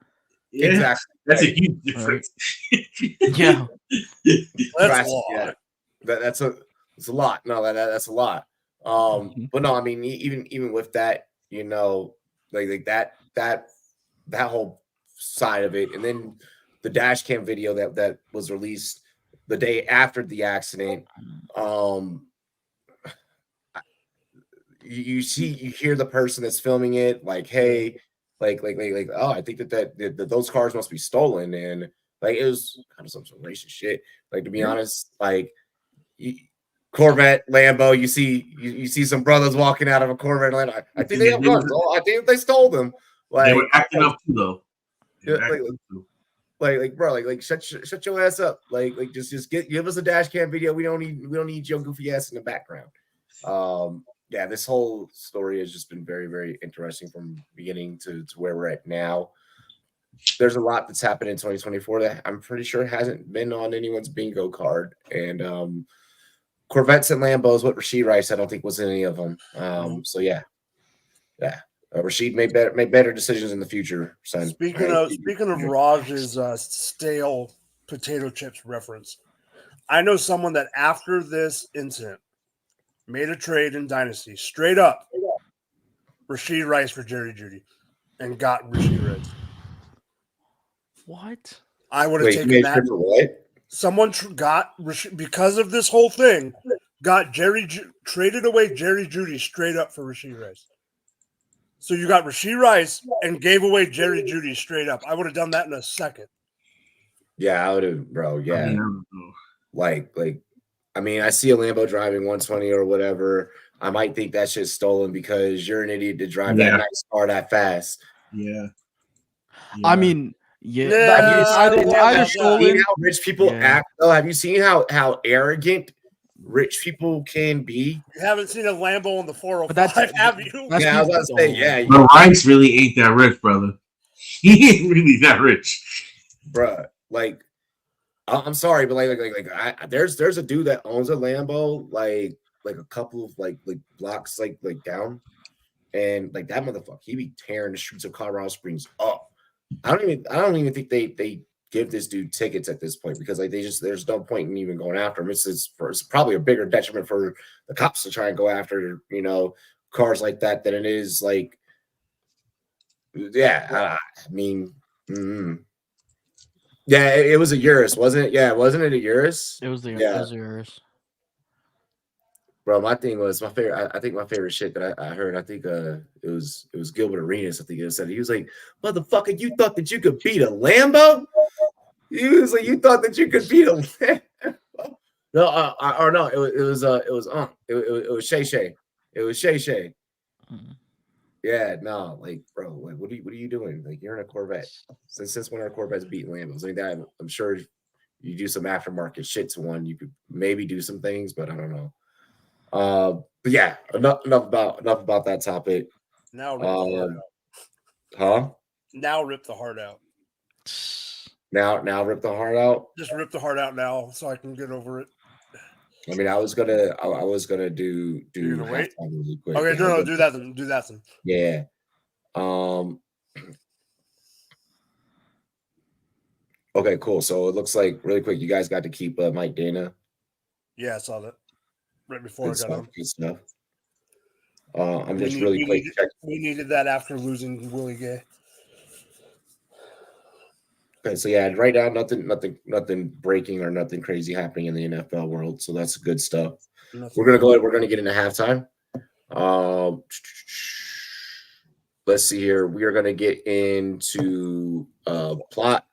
Yeah, exactly. That's a huge difference. Yeah, that's a lot. That's a lot. No, that's a lot. But no, I mean, even with that, like that whole side of it, and then the dash cam video that was released the day after the accident. You hear the person that's filming it like, hey, like oh, I think that those cars must be stolen, and like it was kind of some racist shit. Like, to be honest, like Corvette, Lambo, you see some brothers walking out of a Corvette, Lambo. I think they have guns. I think they stole them. Like, they were acting up too, though. Like, bro, like shut your ass up. Like just give us a dash cam video. We don't need your goofy ass in the background. yeah, this whole story has just been very, very interesting from beginning to where we're at now. There's a lot that's happened in 2024 that I'm pretty sure hasn't been on anyone's bingo card. And Corvettes and Lambos, what Rashid Rice, I don't think was any of them. So yeah. Rashid made better decisions in the future, son. Speaking of Raj's stale potato chips reference, I know someone that after this incident made a trade in Dynasty, straight up, Rashid Rice for Jerry Jeudy, and got Rashid Rice. What? I would have taken that. What? Someone got because of this whole thing, traded away Jerry Jeudy straight up for Rashid Rice. So you got Rashid Rice and gave away Jerry Jeudy straight up. I would have done that in a second. Yeah, I would have, bro. Yeah, I mean, I see a Lambo driving 120 or whatever. I might think that shit's stolen because you're an idiot to drive that nice car that fast. Yeah. I mean, it's either stolen. Seen how rich people act, though? Have you seen how arrogant rich people can be? You haven't seen a Lambo on the 405, have you? Yeah, I was about to say, yeah. But Rice really ain't that rich, brother. He ain't really that rich, bruh. Like, I'm sorry, but there's a dude that owns a Lambo, like a couple of like blocks like down, and like that motherfucker, he be tearing the streets of Colorado Springs up. I don't even think they give this dude tickets at this point because like there's no point in even going after him. It's probably a bigger detriment for the cops to try and go after cars like that than it is like I mean. Yeah, it was a Urus, wasn't it? Yeah, wasn't it a Urus? It was the Urus. Bro, my thing was my favorite. I think my favorite shit that I heard. I think it was Gilbert Arenas. I think it said he was like, "Motherfucker, you thought that you could beat a Lambo? He was like, you thought that you could beat a Lambo? No, it was Shay Shay. It was Shay Shay. Yeah, no, like, bro, like, what are you doing? Like, you're in a Corvette. Since when are Corvettes beating Lambos? Like that, I'm sure you do some aftermarket shit to one. You could maybe do some things, but I don't know. But yeah, enough about that topic. Now rip the heart out. Now rip the heart out. Now rip the heart out. Just rip the heart out now, so I can get over it. I mean, I was gonna do wait? Really quick. Okay, no, do that then. Yeah. Okay, cool. So it looks like really quick, you guys got to keep Mike Dana. Yeah, I saw that right before I got on. Good stuff. I'm just really quick. We needed that after losing Willie Gay. Okay, so yeah, right now nothing breaking or nothing crazy happening in the NFL world. So that's good stuff. We're gonna get into halftime. Let's see here. We are gonna get into plot.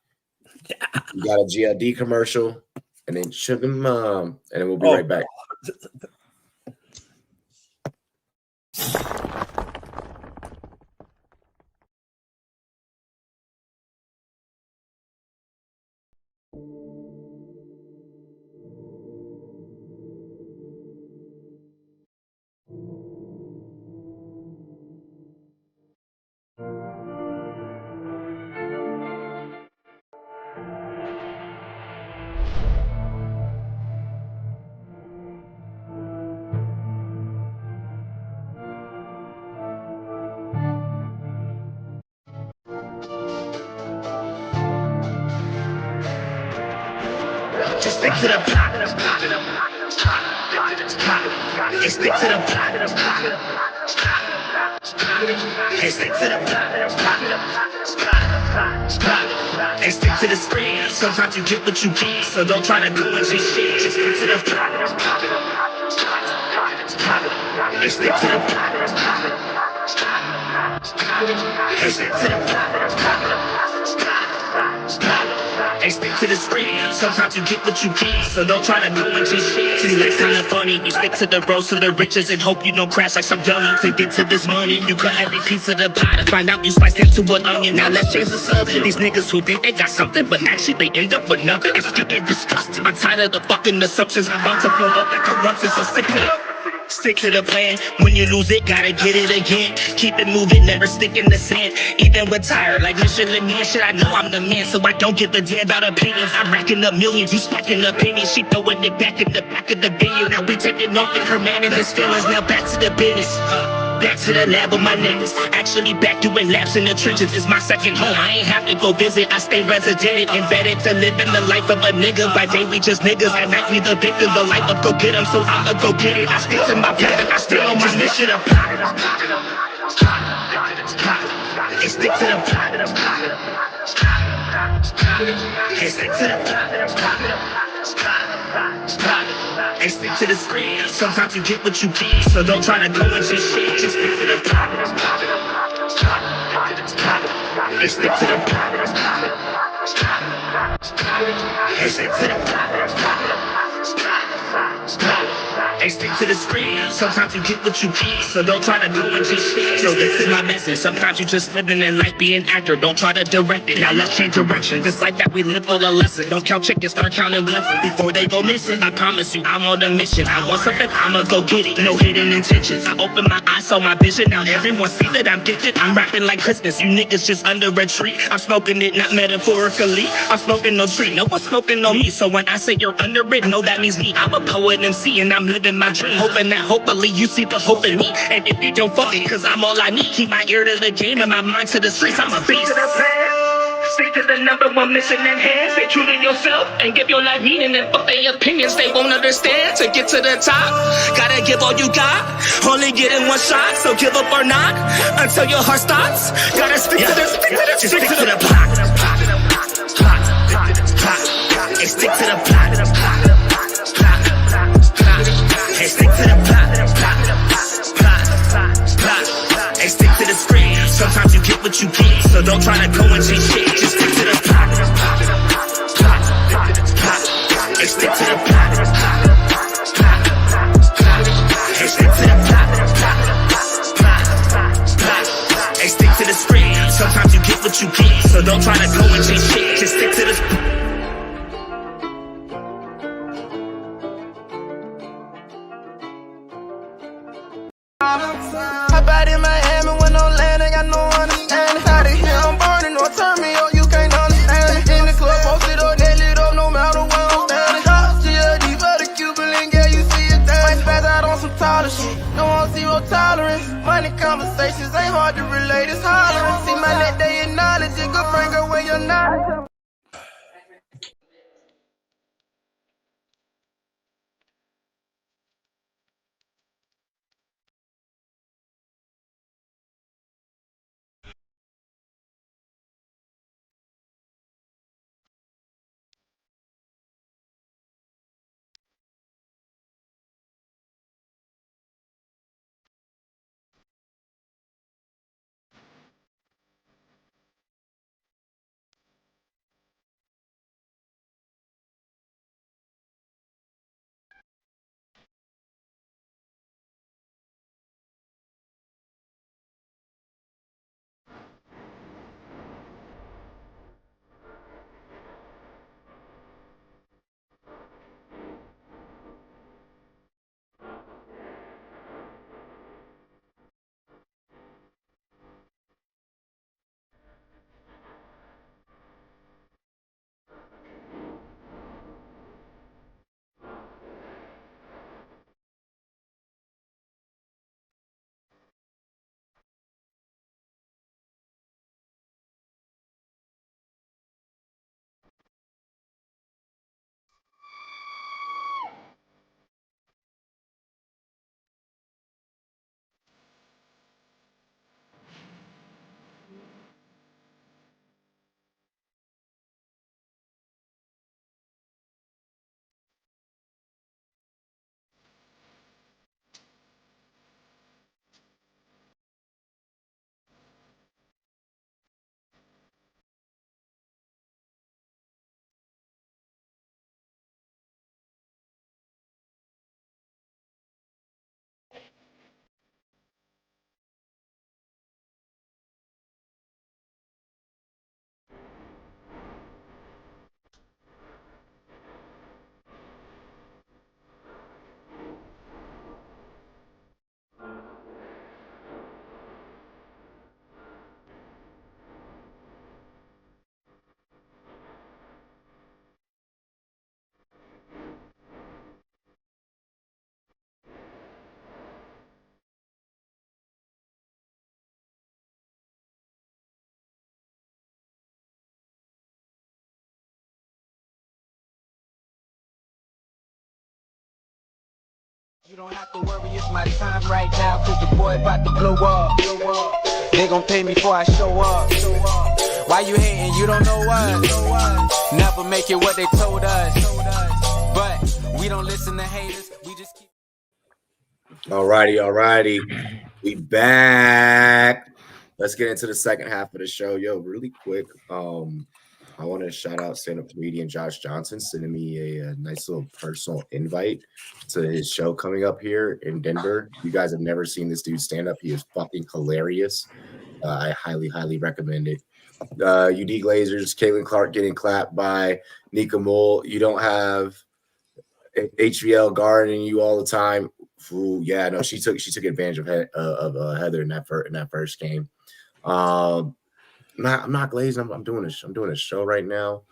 We got a GLD commercial, and then Sugar Mom, and then we'll be right back. Just stick to the plot. Just stick to the plot. Hey, stick to the plot. Hey, stick to the script. Sometimes you get what you get, so don't try to do what you shit. Just stick to the plot. Hey, stick to the plot. Hey, stick to the plot. Hey, stick to the script. Sometimes you get what you get, so don't try to do what you shit. See, that's kinda funny. You stick to the road to the riches and hope you don't crash like some dummy. To get to this money, you cut every piece of the pie to find out you sliced into an onion. Now let's change the subject. These niggas who think they got something, but actually they end up with nothing. It's getting disgusting. I'm tired of the fucking assumptions. I'm about to blow up like corruption, so stick to the Stick to the plan. When you lose it, gotta get it again. Keep it moving, never stick in the sand. Even when tired, like Michelin Man, shit, I know I'm the man, so I don't give a damn about opinions. I'm racking up millions, you stacking opinions. She throwing it back in the back of the venue. Now we taking off in her man and his feelings. Now back to the business. Back to the lab with my niggas. Actually back doing laps in the trenches. It's my second home. I ain't have to go visit. I stay resident, embedded to living the life of a nigga. By day we just niggas. At night we the victim. The life of go get 'em, so I'ma go get it. I stick to my plan. I still on my mission. Hey, stick to the plan. Hey, stick to the plan. Hey, stick to the screen. Sometimes you get what you get, so don't try to go into shit. Just stick to the plan. Hey, stick to the plan. Hey, stick to the plan. Hey, stick to the screen. Sometimes you get what you get, so don't try to go into shit. So this is my message. Sometimes you just living in life, be an actor. Don't try to direct it. Now let's change direction. This life that we live for a lesson. Don't count chickens, start counting blessings before they go missing. I promise you, I'm on a mission. I want something, I'ma go get it. No hidden intentions. I open my eyes, saw my vision. Now everyone see that I'm gifted. I'm rapping like Christmas. You niggas just under a tree. I'm smoking it, not metaphorically. I'm smoking no tree. No one's smoking no me. So when I say you're under it, no, that means me. I'm a poet MC and I'm living my dream. Hoping that hopefully you see the hope in me. And if you don't fuck it, cause I'm all I need. Keep my ear to the game and my mind to the streets. I'm a beast. Stick to the number one mission in hand. Stay true to yourself and give your life meaning. And fuck their opinions, they won't understand. To get to the top, gotta give all you got. Only getting one shot, so give up or not until your heart stops. Gotta stick to the plot. Hey, stick to the plot. Hey, stick to the plot. Hey, stick to the screen. Sometimes you get what you get, so don't try to go and chase shit. Just stick to the plot. Hey, stick to the plot. Hey, stick to the plot. Hey, stick to the screen. Sometimes you get what you get, so don't try to go and chase shit. Just stick to the Hop out in Miami when no land, ain't got no understanding. Out of here, I'm burning, or turn me up, you can't understand. In the club, posted up, they lit up, no matter where I'm standing. Drop CLD for the Cuban link, yeah, you see it there. Might spaz out on some taller shit, no one zero tolerance. Money conversations ain't hard to relate, it's hollering. See my net, they acknowledge it, good friend, girl, when you're not. You don't have to worry, it's my time right now, cause the boy about to blow up. They gon' pay me before I show up. Why you hating? You don't know us. Never make it what they told us. But we don't listen to haters, we just keep. Alrighty. We back. Let's get into the second half of the show. Yo, really quick. I want to shout out stand-up comedian Josh Johnson sending me a nice little personal invite to his show coming up here in Denver. You guys have never seen this dude stand up. He is fucking hilarious. I highly recommend it. UD Glazers, Caitlin Clark getting clapped by Nika Mull. You don't have HVL guarding you all the time. Ooh, yeah, no, she took advantage of Heather in that first game. I'm not glazing. I'm doing a show right now,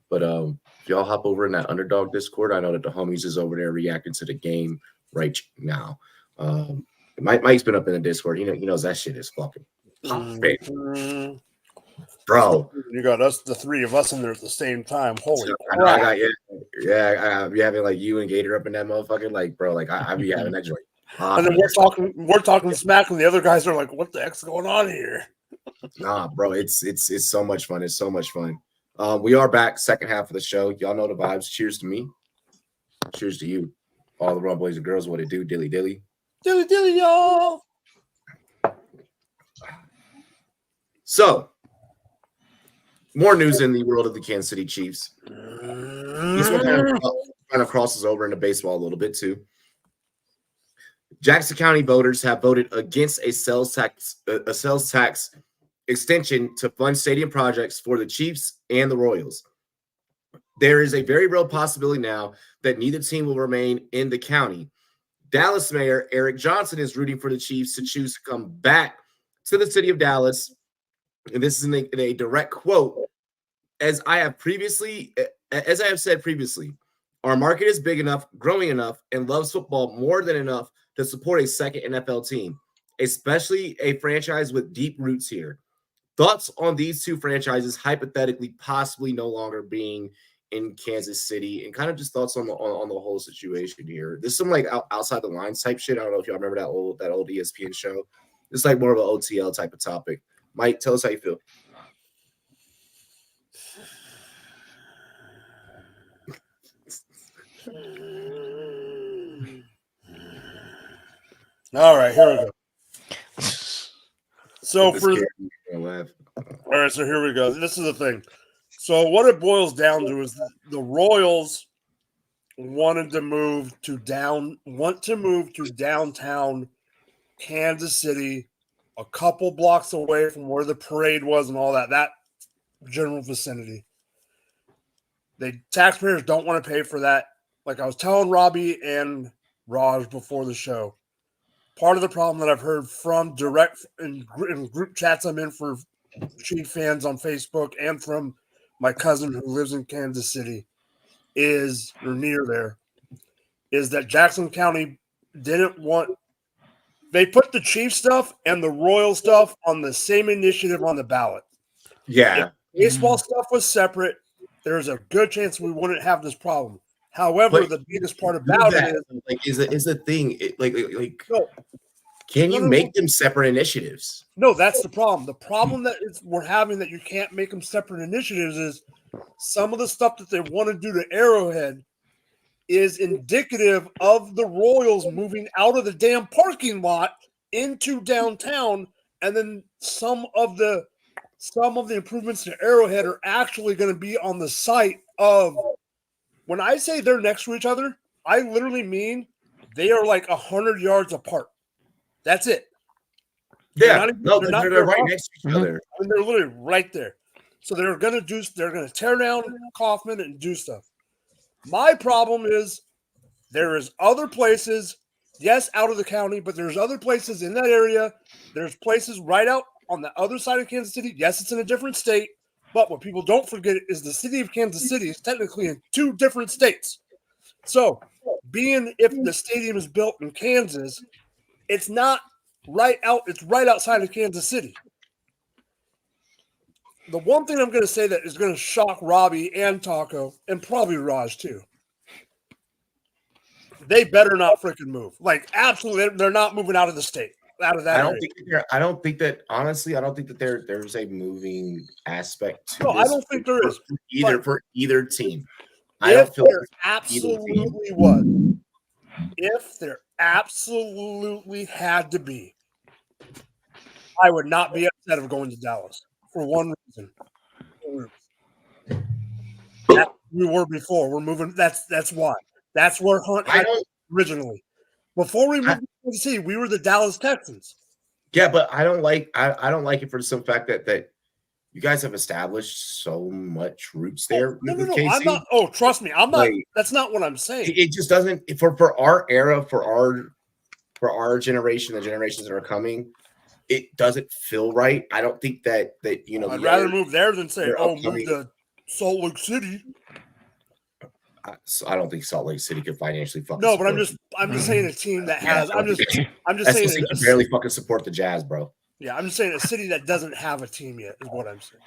but if y'all hop over in that Underdog Discord, I know that the homies is over there reacting to the game right now. Mike's been up in the Discord. He knows that shit is fucking perfect, bro. You got us, the three of us, in there at the same time. Holy crap! I be having like you and Gator up in that motherfucker, like, bro, like I be having that joint. And then we're talking smack, and the other guys are like, "What the heck's going on here?" Nah, bro, it's so much fun. It's so much fun. We are back, second half of the show. Y'all know the vibes. Cheers to me. Cheers to you. All the Rumboyz and girls, what it do? Dilly, y'all. So, more news in the world of the Kansas City Chiefs. This one kind of crosses over into baseball a little bit too. Jackson County voters have voted against a sales tax extension to fund stadium projects for the Chiefs and the Royals. There is a very real possibility now that neither team will remain in the county. Dallas Mayor Eric Johnson is rooting for the Chiefs to choose to come back to the city of Dallas. And this is in a direct quote. As I have said previously, our market is big enough, growing enough, and loves football more than enough to support a second NFL team, especially a franchise with deep roots here. Thoughts on these two franchises hypothetically possibly no longer being in Kansas City, and kind of just thoughts on the whole situation here. This is some like outside the lines type shit. I don't know if y'all remember that old ESPN show. It's like more of an OTL type of topic. Mike, tell us how you feel. All right, here we go. So here we go. This is the thing. So what it boils down to is the Royals want to move to downtown Kansas City, a couple blocks away from where the parade was and all that general vicinity. The taxpayers don't want to pay for that. Like I was telling Robbie and Raj before the show, part of the problem that I've heard from direct in group chats I'm in for Chief fans on Facebook and from my cousin who lives in Kansas City is that Jackson County they put the Chief stuff and the Royal stuff on the same initiative on the ballot. Yeah. If baseball stuff was separate, there's a good chance we wouldn't have this problem. However, the biggest part about it is the thing. Can you make them separate initiatives? No, that's the problem. The problem that we're having that you can't make them separate initiatives is some of the stuff that they want to do to Arrowhead is indicative of the Royals moving out of the damn parking lot into downtown, and then some of the improvements to Arrowhead are actually going to be on the site of. When I say they're next to each other, I literally mean they are like 100 yards apart. That's it. Yeah, they're right next to each other. I mean, they're literally right there. So they're going to tear down Kaufman and do stuff. My problem is there is other places, yes, out of the county, but there's other places in that area. There's places right out on the other side of Kansas City. Yes, it's in a different state, but what people don't forget is the city of Kansas City is technically in two different states. So if the stadium is built in Kansas, it's not it's right outside of Kansas City. The one thing I'm going to say that is going to shock Robbie and Taco and probably Raj too. They better not freaking move. Like, absolutely, they're not moving out of the state, out of that I don't area. think that I don't think that honestly. I don't think that there's a moving aspect to No, this. I don't think there is. For either team. I If don't feel there like absolutely was, if there absolutely had to be, I would not be upset of going to Dallas for one reason. That's we were before. We're moving. That's why. That's where Hunt had originally. Before we moved to Kansas City, we were the Dallas Texans. Yeah, but I don't like it for some fact that you guys have established so much roots there. No. KC. I'm not. Oh, trust me, I'm not. Like, that's not what I'm saying. It just doesn't for our era, for our generation, the generations that are coming. It doesn't feel right. I don't think that I'd rather move there than say, move to Salt Lake City. I don't think Salt Lake City could financially fucking. No, but I'm just saying a team that has. I'm just saying SEC can barely fucking support the Jazz, bro. Yeah, I'm just saying a city that doesn't have a team yet is what I'm saying.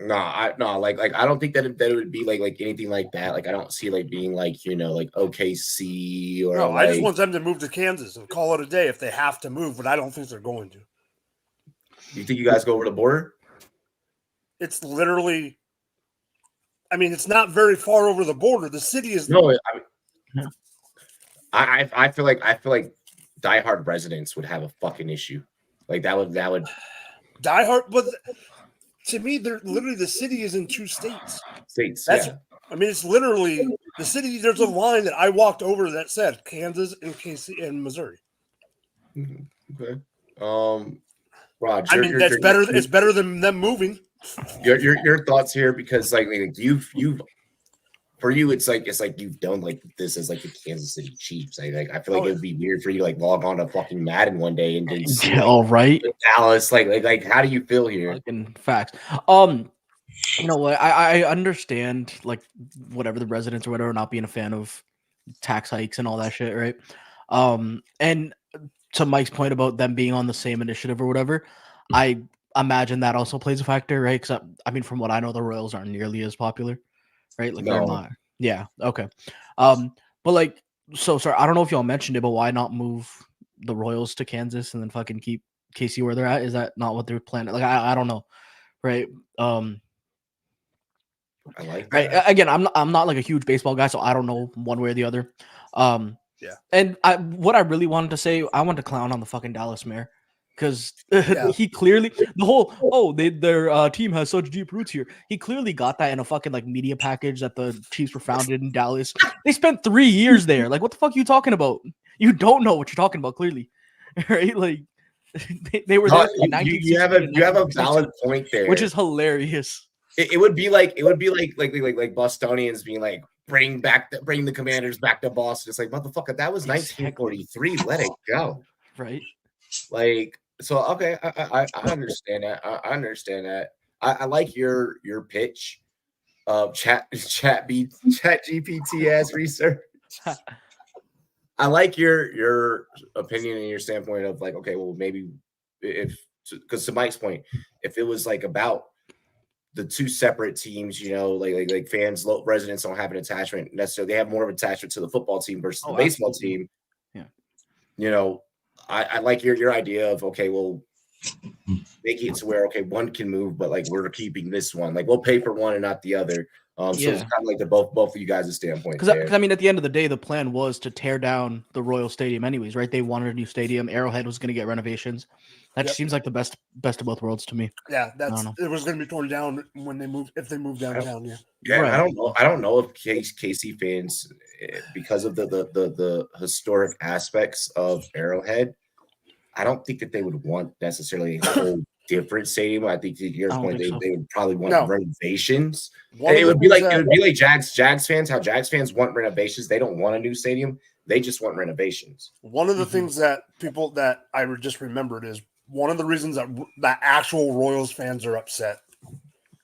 Like I don't think that it would be like anything like that. Like I don't see like being like like OKC or. No, I just want them to move to Kansas and call it a day if they have to move, but I don't think they're going to. You think you guys go over the border? It's literally. I mean, it's not very far over the border. The city is no. I feel like diehard residents would have a fucking issue. Like that would diehard, but to me, they're literally the city is in 2 states. That's. Yeah. I mean, it's literally the city. There's a line that I walked over that said Kansas and KC and Missouri. Okay. Roger. I mean, that's better. It's better than them moving. Your thoughts here, because like you've for you it's like you've done like this as like the Kansas City Chiefs. I feel like it would be weird for you to like log on to fucking Madden one day and then see all right Dallas. Like how do you feel here? Fucking facts. You know what? I understand like whatever the residents or whatever not being a fan of tax hikes and all that shit, right? And to Mike's point about them being on the same initiative or whatever, I imagine that also plays a factor, right? Because I mean, from what I know, the Royals aren't nearly as popular, right? Like they're not. Yeah. Okay. But like, so sorry, I don't know if y'all mentioned it, but why not move the Royals to Kansas and then fucking keep KC where they're at? Is that not what they're planning? Like, I don't know, right? I like that. Right. Again, I'm not like a huge baseball guy, so I don't know one way or the other. Yeah. And what I really wanted to say, I wanted to clown on the fucking Dallas mayor. Because he clearly their team has such deep roots here. He clearly got that in a fucking like media package that the Chiefs were founded in Dallas. They spent 3 years there. Like, what the fuck are you talking about? You don't know what you're talking about, clearly, right? Like, they were there. You have a valid point there, which is hilarious. It would be like Bostonians being like, bring the Commanders back to Boston. It's like, motherfucker, that was 1943. Let it go, right? Like. So okay, I understand that. I understand that. I like your pitch of chat GPT as research. I like your opinion and your standpoint of like, okay, well maybe because to Mike's point, if it was like about the 2 separate teams, like fans, residents don't have an attachment necessarily. They have more of an attachment to the football team versus the baseball team. Yeah. I like your idea of, okay, well, making it to where, okay, one can move, but like we're keeping this one. Like we'll pay for one and not the other. So it's kind of like the both of you guys' standpoint. Because I mean, at the end of the day, the plan was to tear down the Royal Stadium anyways, right? They wanted a new stadium. Arrowhead was going to get renovations. That seems like the best of both worlds to me. Yeah, it was going to be torn down when they moved. If they moved downtown, right. I don't know if KC fans, because of the historic aspects of Arrowhead, I don't think that they would want necessarily a whole different stadium. I think to your point, they would probably want renovations. It would be like Jags fans. How Jags fans want renovations. They don't want a new stadium. They just want renovations. One of the things that people that I just remembered is one of the reasons that actual Royals fans are upset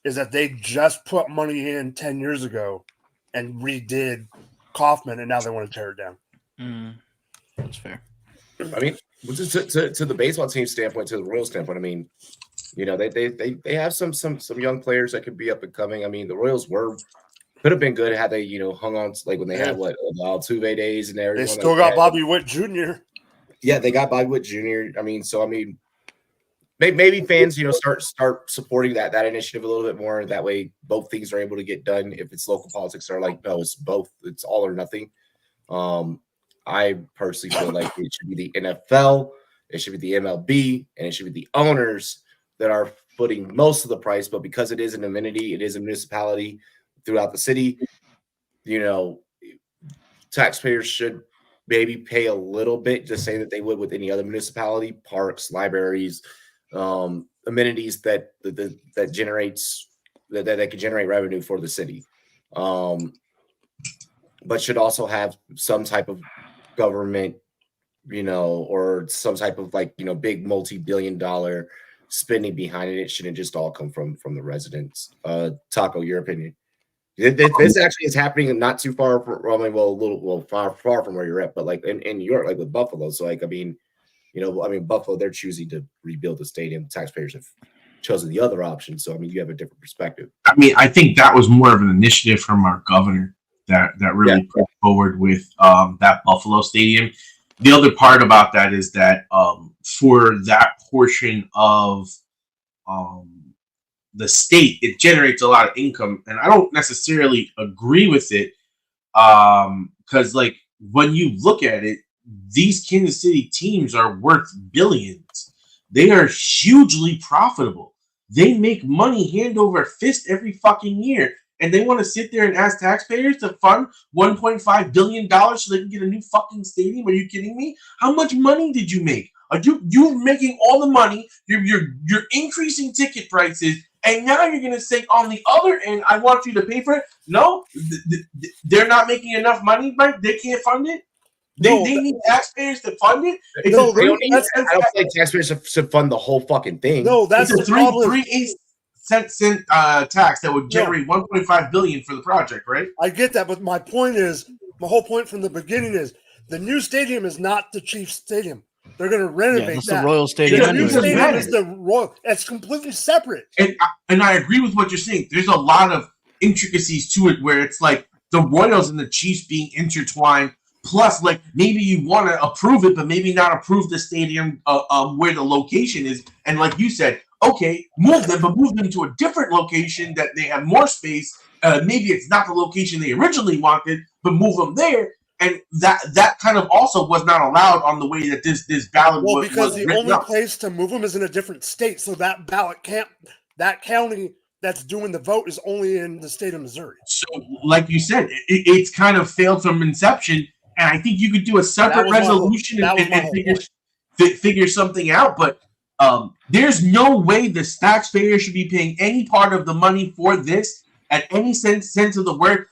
is that they just put money in 10 years ago and redid Kauffman, and now they want to tear it down. That's fair. I mean, to the baseball team standpoint, to the Royals standpoint, I mean, they have some young players that could be up and coming. I mean, the Royals were Could have been good had they, hung on to, like when they had the Altuve days and everything. They still got Bobby Witt Jr. Yeah, they got Bobby Witt Jr. Maybe fans, start supporting that initiative a little bit more. That way, both things are able to get done. If it's local politics, are like, no, it's both. It's all or nothing. I personally feel like it should be the NFL, it should be the MLB, and it should be the owners that are footing most of the price. But because it is an amenity, it is a municipality throughout the city, taxpayers should maybe pay a little bit, just say that they would with any other municipality, parks, libraries, amenities that generates that can generate revenue for the city, but should also have some type of government, or some type of big multi-billion-dollar spending behind it. It shouldn't just all come from the residents. Taco, your opinion? This actually is happening not too far from, far from where you're at, but like in New York, like with Buffalo. So Buffalo, they're choosing to rebuild the stadium. Taxpayers have chosen the other option. So, you have a different perspective. I think that was more of an initiative from our governor that really put forward with that Buffalo stadium. The other part about that is that for that portion of the state, it generates a lot of income, and I don't necessarily agree with it because when you look at it, these Kansas City teams are worth billions. They are hugely profitable. They make money hand over fist every fucking year, and they want to sit there and ask taxpayers to fund $1.5 billion so they can get a new fucking stadium. Are you kidding me? How much money did you make? Are you're making all the money? You're increasing ticket prices. And now you're going to say on the other end, I want you to pay for it. No, they're not making enough money, right? They can't fund it. They need taxpayers to fund it. I don't think taxpayers should fund the whole fucking thing. No, that's it's a 3 cent tax that would generate $1.5 billion for the project, right? I get that, but my whole point from the beginning is the new stadium is not the Chiefs Stadium. They're going to renovate that's that. the Royal Stadium. The new stadium is the Royal. It's completely separate. And I agree with what you're saying. There's a lot of intricacies to it where it's like the Royals and the Chiefs being intertwined. Plus, maybe you want to approve it, but maybe not approve the stadium where the location is. And like you said, okay, move them to a different location that they have more space. Maybe it's not the location they originally wanted, but move them there. And that kind of also was not allowed on the way that this ballot was. Well, because the only place to move them is in a different state, so that ballot that county that's doing the vote is only in the state of Missouri. So, like you said, it's kind of failed from inception, and I think you could do a separate resolution and figure something out. But there's no way the taxpayer should be paying any part of the money for this at any sense of the word.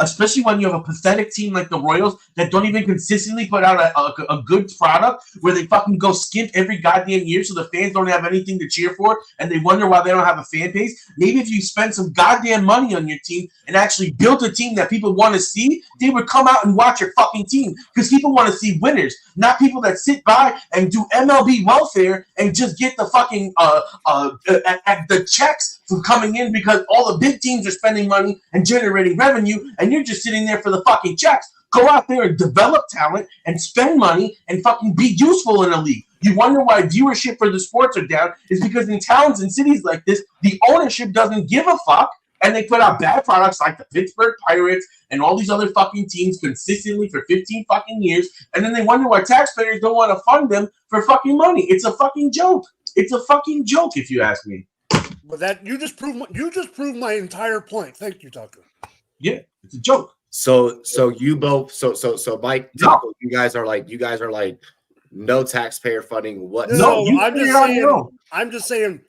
Especially when you have a pathetic team like the Royals that don't even consistently put out a good product, where they fucking go skimp every goddamn year so the fans don't have anything to cheer for, and they wonder why they don't have a fan base. Maybe if you spend some goddamn money on your team and actually built a team that people want to see, they would come out and watch your fucking team, because people want to see winners, not people that sit by and do MLB welfare and just get the fucking the checks from coming in because all the big teams are spending money and generating revenue, and you're just sitting there for the fucking checks. Go out there and develop talent and spend money and fucking be useful in a league. You wonder why viewership for the sports are down is because in towns and cities like this, the ownership doesn't give a fuck, and they put out bad products like the Pittsburgh Pirates and all these other fucking teams consistently for 15 fucking years, and then they wonder why taxpayers don't want to fund them for fucking money. It's a fucking joke. It's a fucking joke, if you ask me. But that you just proved my entire point. Thank you, Tucker. Yeah, it's a joke. So you both Mike, Taco, you guys are like no taxpayer funding whatsoever. No, I'm just saying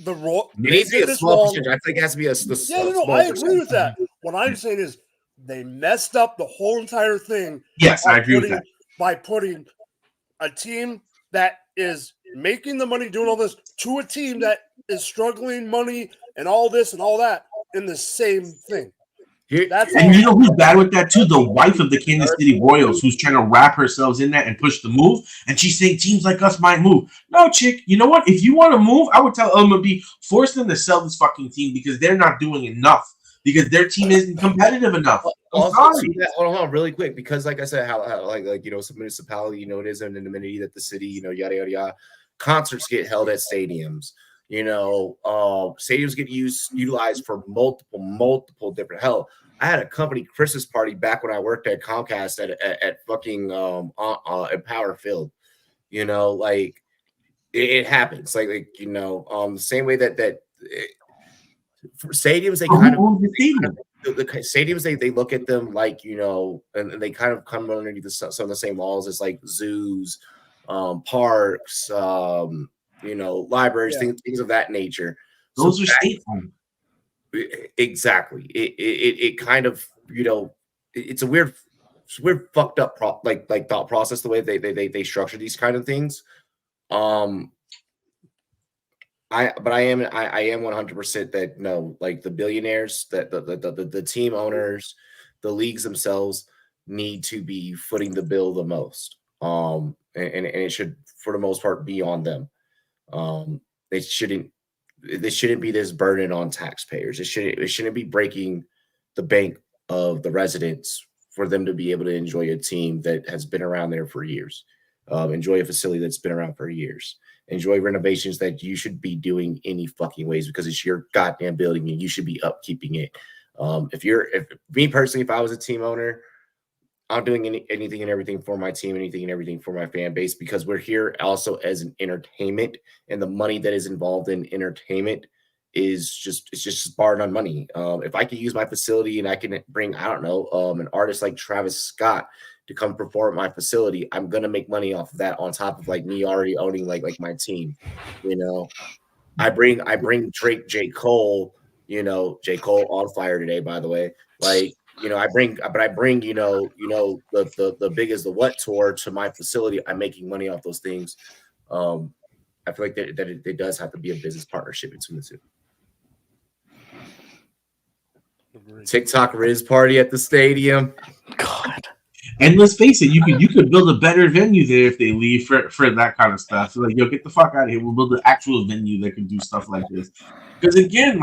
the role. It needs to be a small percentage. I think it has to be I agree with that. What I'm saying is they messed up the whole entire thing. Yes, I agree with that. By putting a team that is making the money doing all this to a team that is struggling money and all this and all that in the same thing. And you know who's bad with that too? The wife of the Kansas City Royals, who's trying to wrap herself in that and push the move. And she's saying teams like us might move. No, chick, you know what? If you want to move, I would tell MLB, force them to sell this fucking team because they're not doing enough because their team isn't competitive enough. I'm Also, sorry. hold on, really quick, because like I said, how like some municipality, it is an amenity that the city, yada yada yada. Concerts get held at stadiums. Stadiums get utilized for multiple different. Hell, I had a company Christmas party back when I worked at Comcast at fucking Empower Field. It happens. The same way that for stadiums, they kind of the stadiums they look at them and they kind of come underneath some of the same laws as like zoos, parks, libraries, things of that nature. Those are state owned. Exactly. It kind of it's a weird fucked up thought process the way they structure these kind of things. I am 100% that no, like the billionaires, that the team owners, the leagues themselves need to be footing the bill the most. And it should, for the most part, be on them. They shouldn't be this burden on taxpayers. It shouldn't be breaking the bank of the residents for them to be able to enjoy a team that has been around there for years. Enjoy a facility that's been around for years. Enjoy renovations that you should be doing any fucking ways because it's your goddamn building and you should be upkeeping it. If me personally, if I was a team owner, I'm doing anything and everything for my team, anything and everything for my fan base, because we're here also as an entertainment, and the money that is involved in entertainment is just borrowed on money. If I could use my facility and I can bring, I don't know, an artist like Travis Scott to come perform at my facility, I'm gonna make money off of that on top of like me already owning like my team. I bring Drake, J. Cole, J. Cole on fire today, by the way. I bring the Big as the What tour to my facility. I'm making money off those things. I feel like that it does have to be a business partnership between the two. TikTok Riz party at the stadium. God. And let's face it, you could build a better venue there if they leave for that kind of stuff. So get the fuck out of here. We'll build an actual venue that can do stuff like this. Because again,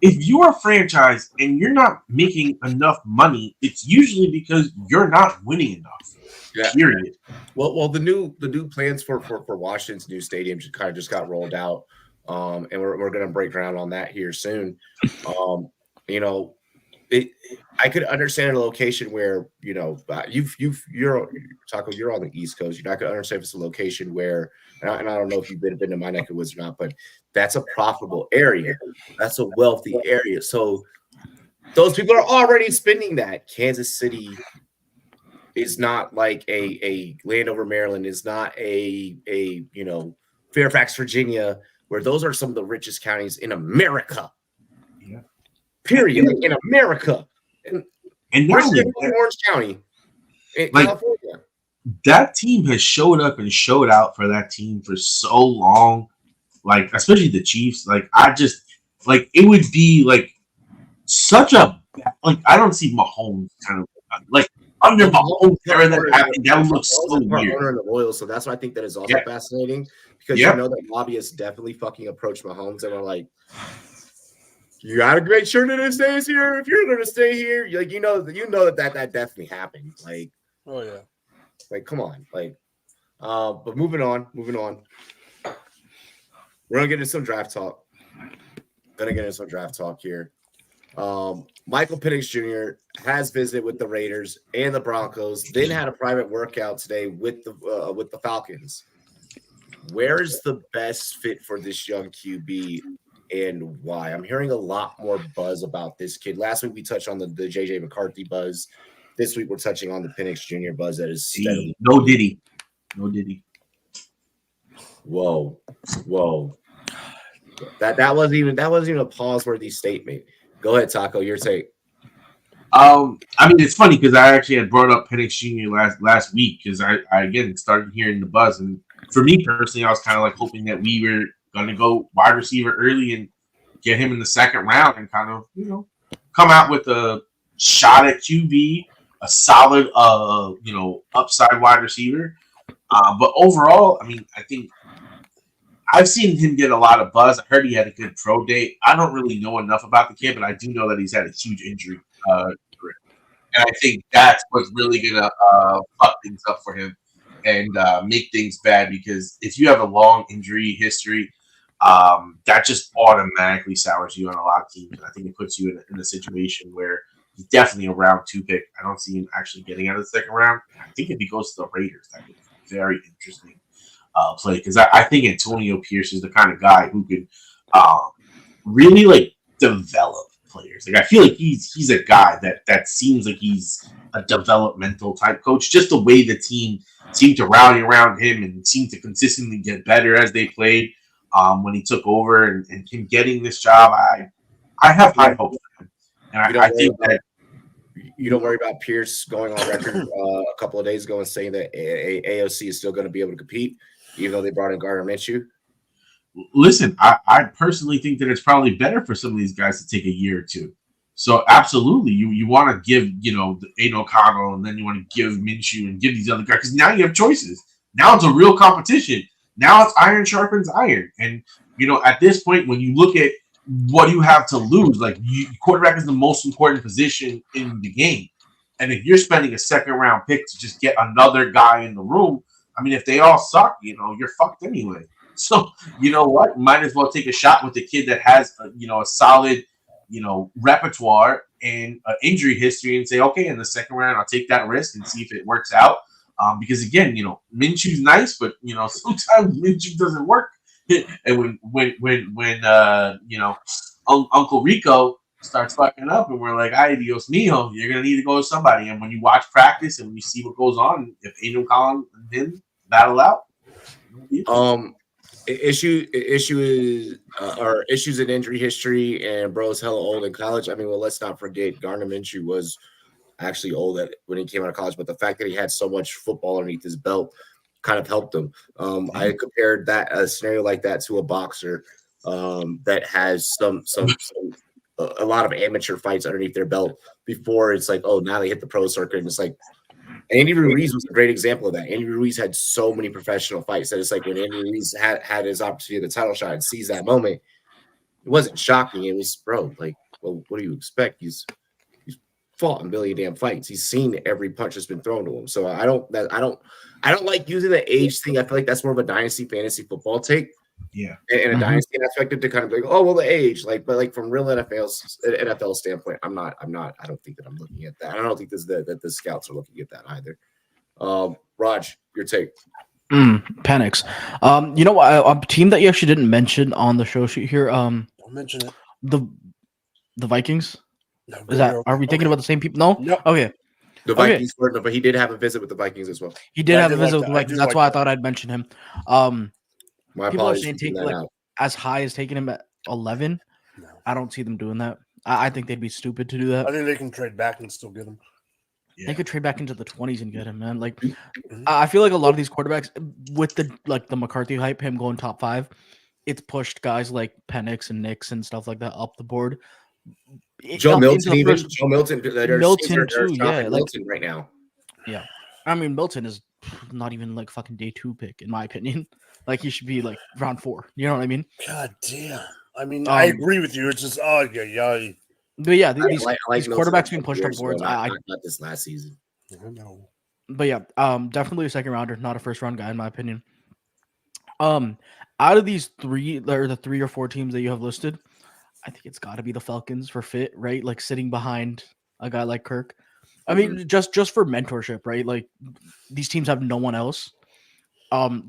if you're a franchise and you're not making enough money, it's usually because you're not winning enough. Yeah. Period. Well, the new plans for Washington's new stadium just got rolled out, and we're going to break ground on that here soon. I could understand a location where you're Taco, you're on the East Coast. I could understand if it's a location where, and I don't know if you've been to my neck of woods or not, but that's a profitable area. That's a wealthy area. So those people are already spending that. Kansas City is not like a Landover, Maryland. Is not a Fairfax, Virginia, where those are some of the richest counties in America. Yeah. Period. In America. And we're in Orange County, in California. That team has showed up and showed out for that team for so long. Especially the Chiefs. It would be such a I don't see Mahomes kind of under Mahomes era that happened. That looks so weird. So that's why I think that is also fascinating, because that lobbyists definitely fucking approached Mahomes and were like, you got to make sure that it stays here. If you're going to stay here, that definitely happened. Oh yeah. Come on. But moving on. We're going to get into some draft talk. Here. Michael Penix Jr. has visited with the Raiders and the Broncos, then had a private workout today with the Falcons. Where is the best fit for this young QB? And why? I'm hearing a lot more buzz about this kid. Last week we touched on the JJ McCarthy buzz. This week we're touching on the Penix Jr. buzz that is steadily. No Diddy. Whoa. That wasn't even a pause-worthy statement. Go ahead, Taco. Your take. It's funny because I actually had brought up Penix Jr. last week because I again started hearing the buzz, and for me personally, I was kind of hoping that we were going to go wide receiver early and get him in the second round and kind of, come out with a shot at QB, a solid, upside wide receiver. But overall, I think I've seen him get a lot of buzz. I heard he had a good pro day. I don't really know enough about the kid, but I do know that he's had a huge injury career. And I think that's what's really going to fuck things up for him and make things bad, because if you have a long injury history, that just automatically sours you on a lot of teams. And I think it puts you in a situation where he's definitely a round 2 pick. I don't see him actually getting out of the second round. I think if he goes to the Raiders, that would be very interesting play, because I think Antonio Pierce is the kind of guy who could really like develop players. Like I feel like he's a guy that seems like he's a developmental type coach. Just the way the team seemed to rally around him and seemed to consistently get better as they played when he took over, and him getting this job, I have high hopes for him. And I think that you don't worry about Pierce going on record a couple of days ago and saying that AOC is still going to be able to compete, even though they brought in Gardner Minshew. Listen, I personally think that it's probably better for some of these guys to take a year or two. So absolutely, you want to give Aiden O'Connell, and then you want to give Minshew and give these other guys, because now you have choices. Now it's a real competition. Now it's iron sharpens iron, and at this point, when you look at what you have to lose, like quarterback is the most important position in the game, and if you're spending a second round pick to just get another guy in the room, I mean, if they all suck, you're fucked anyway. So you know what? Might as well take a shot with the kid that has a solid repertoire and injury history, and say, okay, in the second round, I'll take that risk and see if it works out. Because again, Minshew's nice, but sometimes Minshew doesn't work. And when Uncle Rico starts fucking up, and we're like, "Ay, Dios mío, you're gonna need to go with somebody." And when you watch practice and when you see what goes on, if Aiden Collins and him battle out, issue is or issues in injury history, and bro's hella old in college. I mean, well, let's not forget Gardner Minshew was actually old when he came out of college, but the fact that he had so much football underneath his belt kind of helped him. I compared a scenario like that to a boxer that has a lot of amateur fights underneath their belt before it's like, oh, now they hit the pro circuit, and it's like Andy Ruiz was a great example of that. Andy Ruiz had so many professional fights that it's like when Andy Ruiz had his opportunity at the title shot and sees that moment, it wasn't shocking. It was, bro, like, well, what do you expect? He's fought in a million damn fights. He's seen every punch that's been thrown to him. So I don't like using the age thing. I feel like that's more of a dynasty fantasy football take. Yeah. And a dynasty aspect to kind of like, oh well, the age, but from real NFL standpoint, I don't think that I'm looking at that. I don't think that the scouts are looking at that either. Raj, your take. Panics. A team that you actually didn't mention on the show sheet here. Don't mention it. The Vikings. No, Are we thinking about the same people? No. No. Okay. The Vikings, but he did have a visit with the Vikings as well. He did have a visit with the Vikings. That's why I thought I'd mention him. My people are apologies. saying as high as taking him at 11. No. I don't see them doing that. I think they'd be stupid to do that. I think they can trade back and still get him. Yeah. They could trade back into the 20s and get him, man. Like, I feel like a lot of these quarterbacks, with the McCarthy hype, him going top 5, it's pushed guys like Penix and Nix and stuff like that up the board. Joe Milton too. Yeah, Milton right now. Yeah, I mean Milton is not even like fucking day 2 pick in my opinion. Like he should be like round 4. You know what I mean? God damn. I mean, I agree with you. It's just yeah. But yeah, these quarterbacks being pushed up boards. Not this last season. I know. But yeah, definitely a second rounder, not a first round guy in my opinion. Out of these 3 or the 3 or 4 teams that you have listed, I think it's got to be the Falcons for fit, right? Like sitting behind a guy like Kirk. I mean, just for mentorship, right? Like these teams have no one else.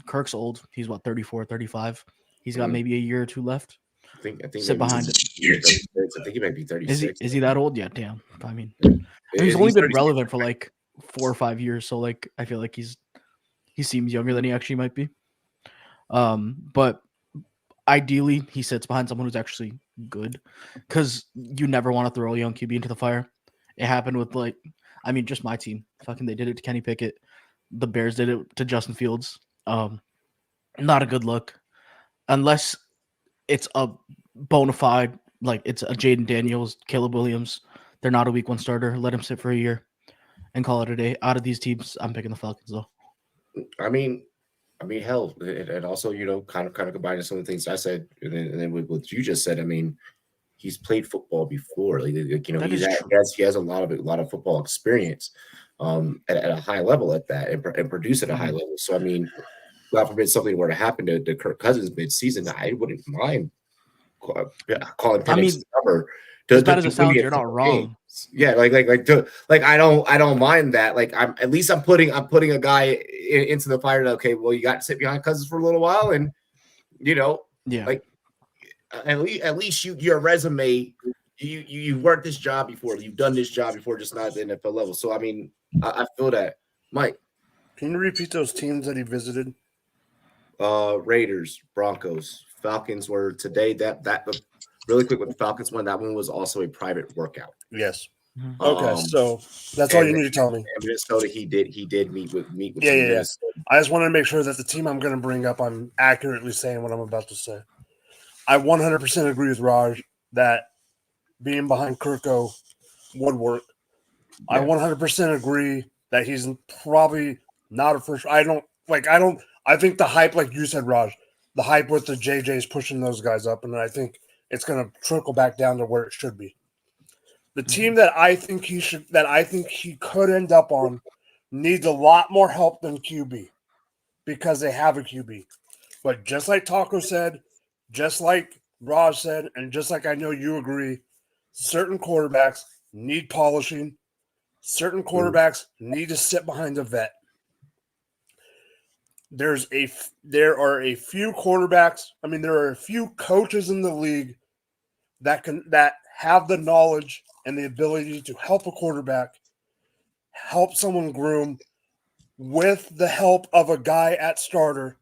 Kirk's old. He's 34, 35. He's got maybe a year or 2 left. I think sit behind it. I think he might be 36. Is he that old? Yeah, damn. I mean, he's only been relevant for like 4 or 5 years, so like I feel like he seems younger than he actually might be. But ideally, he sits behind someone who's actually good, because you never want to throw a young QB into the fire. It happened with just my team. Fucking, they did it to Kenny Pickett. The Bears did it to Justin Fields. Not a good look, unless it's a bona fide, like it's a Jaden Daniels, Caleb Williams. They're not a week 1 starter. Let him sit for a year and call it a day. Out of these teams, I'm picking the Falcons though. I mean, I mean, hell, and also, kind of combining some of the things I said, and then with what you just said, I mean, he's played football before. That is true. He has a lot of football experience at a high level at that, and produce at a high level. So I mean, God forbid something were to happen to Kirk Cousins mid-season, I wouldn't mind calling Penix number. As bad as it sounds, you're not wrong. Yeah, I don't mind that. Like I'm putting a guy into the fire. Okay, well, you got to sit behind Cousins for a little while, and like at least your resume, you worked this job before, you've done this job before, just not at the NFL level. So I mean, I feel that. Mike, can you repeat those teams that he visited? Raiders, Broncos, Falcons were today. That really quick with the Falcons one. That one was also a private workout. Yes. Okay, so that's all you need to tell me. In Minnesota, he did meet with. Yeah. I just want to make sure that the team I'm going to bring up, I'm accurately saying what I'm about to say. I 100% agree with Raj that being behind Kirko would work. Yeah. I 100% agree that he's probably not a first. I think the hype, like you said, Raj, the hype with the JJ's pushing those guys up, and I think it's going to trickle back down to where it should be. The team that I think he could end up on needs a lot more help than QB because they have a QB. But just like Taco said, just like Raj said, and just like I know you agree, certain quarterbacks need polishing. Certain quarterbacks need to sit behind a vet. There are a few quarterbacks. I mean, there are a few coaches in the league that have the knowledge and the ability to help a quarterback, help someone groom with the help of a guy at starter.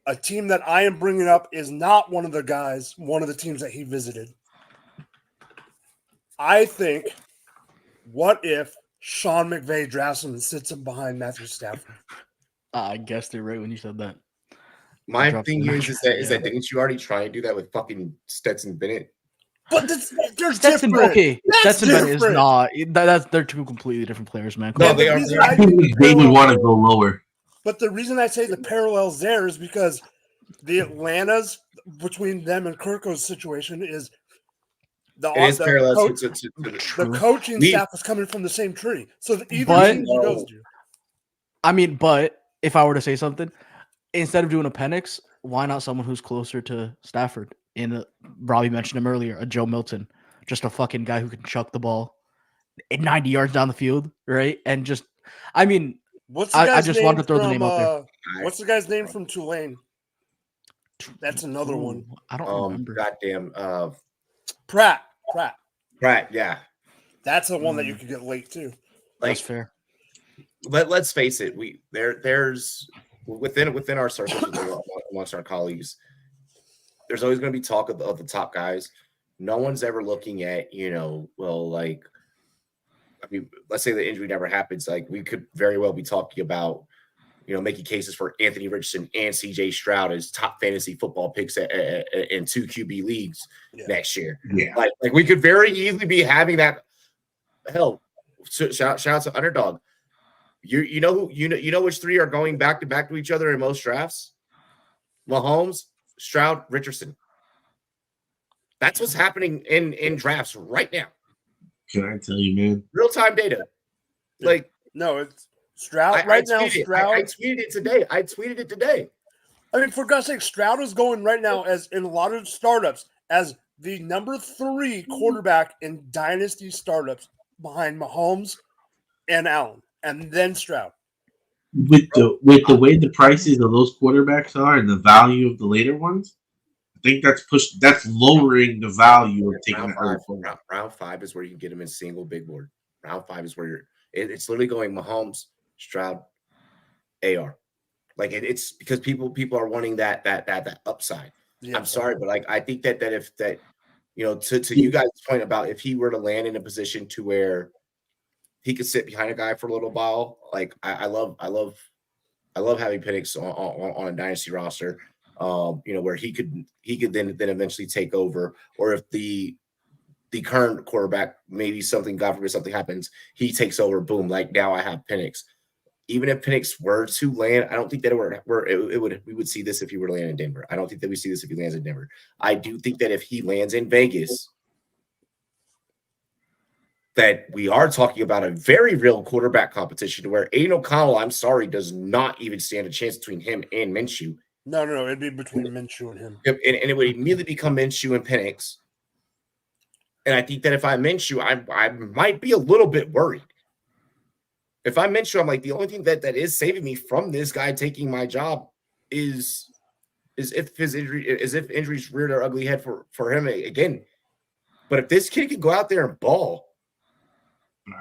A team that I am bringing up is not one of the teams that he visited. I think, what if Sean McVay drafts him and sits him behind Matthew Stafford? I guessed it right when you said that. My thing is that didn't you already try and do that with fucking Stetson Bennett? But there's different. Okay, Stetson Bennett is not. They're two completely different players, man. No, they are. They would want to go lower. But the reason I say the parallels there is because the Atlanta's between them and Kirko's situation is the coaching staff is coming from the same tree. So either team he goes to. I mean, but if I were to say something, instead of doing a Penix, why not someone who's closer to Stafford? Robbie mentioned him earlier, a Joe Milton, just a fucking guy who can chuck the ball 90 yards down the field, right? And just, I mean, I just wanted to throw the name out there. What's the guy's name from Tulane? That's another one. I don't remember. Goddamn. Pratt, yeah. That's the one that you could get late too. That's fair. Let's face it. There's within our circles amongst our colleagues, there's always going to be talk of the top guys. No one's ever looking at, let's say the injury never happens. Like, we could very well be talking about, making cases for Anthony Richardson and CJ Stroud as top fantasy football picks in 2 QB leagues next year. Yeah. Like we could very easily be having that. Hell, shout out to Underdog. You know which 3 are going back to back to each other in most drafts? Mahomes, Stroud, Richardson. That's what's happening in drafts right now. Can I tell you, man? Real-time data. No, it's Stroud right now. Stroud. I tweeted it today. I mean, for God's sake, Stroud is going right now, as in a lot of startups, as the number 3 quarterback in dynasty startups behind Mahomes and Allen, and then Stroud. With the way the prices of those quarterbacks are and the value of the later ones, I think that's lowering the value of taking round 5 is where you can get them in single big board. Round 5 is where it's literally going Mahomes, Stroud, AR. It's because people are wanting that upside. Yeah. I'm sorry, but I think that if to you guys' point about if he were to land in a position to where he could sit behind a guy for a little while, I love having Penix on a dynasty roster. Where he could then eventually take over, or if the current quarterback, maybe God forbid something happens, he takes over, boom, now I have Penix. even if Penix were to land, I don't think that we would see this if he were to land in Denver. I don't think that we see this if he lands in Denver. I do think that if he lands in Vegas, that we are talking about a very real quarterback competition where Aiden O'Connell, I'm sorry, does not even stand a chance between him and Minshew. No, it'd be between Minshew and him. And it would immediately become Minshew and Penix. And I think that if I'm Minshew, I might be a little bit worried. If I'm Minshew, I'm like, the only thing that is saving me from this guy taking my job is if injuries rear their ugly head for him again. But if this kid could go out there and ball,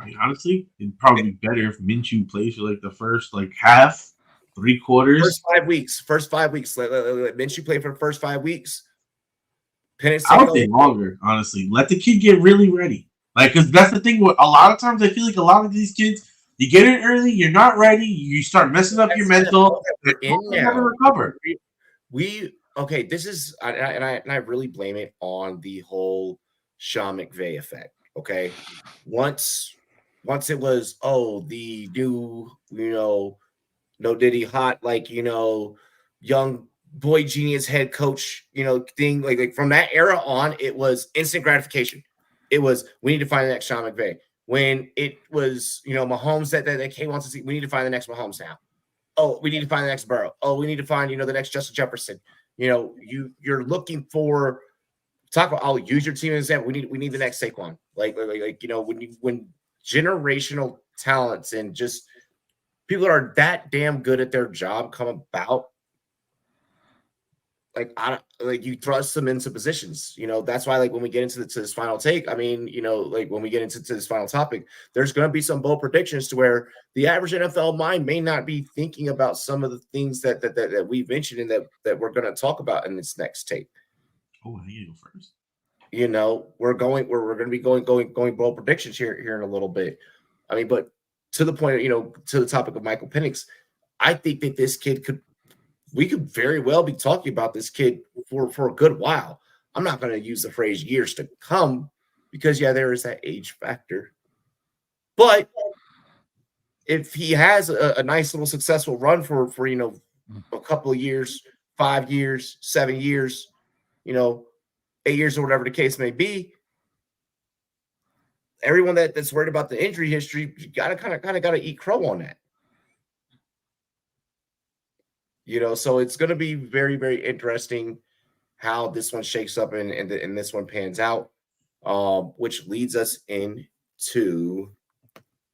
I mean, honestly, it'd probably be better if Minshew plays for like the first half, 3 quarters. First 5 weeks. Let Minshew play for the first 5 weeks. Penix, I would say longer, honestly. Let the kid get really ready. Like, because that's the thing. A lot of times, I feel like a lot of these kids, you get in early, you're not ready, you start messing up your mental. We're never recover. This is, and I really blame it on the whole Sean McVay effect. Okay, once it was the new no Diddy hot young boy genius head coach thing like from that era on, it was instant gratification. It was, we need to find the next Sean McVay. When it was Mahomes that Kay wants to see, we need to find the next Mahomes now. Oh, we need to find the next Burrow. Oh, we need to find the next Justin Jefferson. You're looking for I'll use your team as an example. We need the next Saquon. When generational talents and just people that are that damn good at their job come about, you thrust them into positions. That's why when we get into this final take, I mean, when we get into this final topic, there's going to be some bold predictions to where the average NFL mind may not be thinking about some of the things that we've mentioned and that we're going to talk about in this next take. Oh, I need to go first. We're going to be going bold predictions here in a little bit. I mean, but to the point, to the topic of Michael Penix, I think that this kid we could very well be talking about this kid for a good while. I'm not going to use the phrase years to come because there is that age factor. But if he has a nice little successful run for a couple of years, 5 years, 7 years, 8 years or whatever the case may be, everyone that's worried about the injury history, you gotta kind of gotta eat crow on that. So it's going to be very, very interesting how this one shakes up and this one pans out, which leads us into,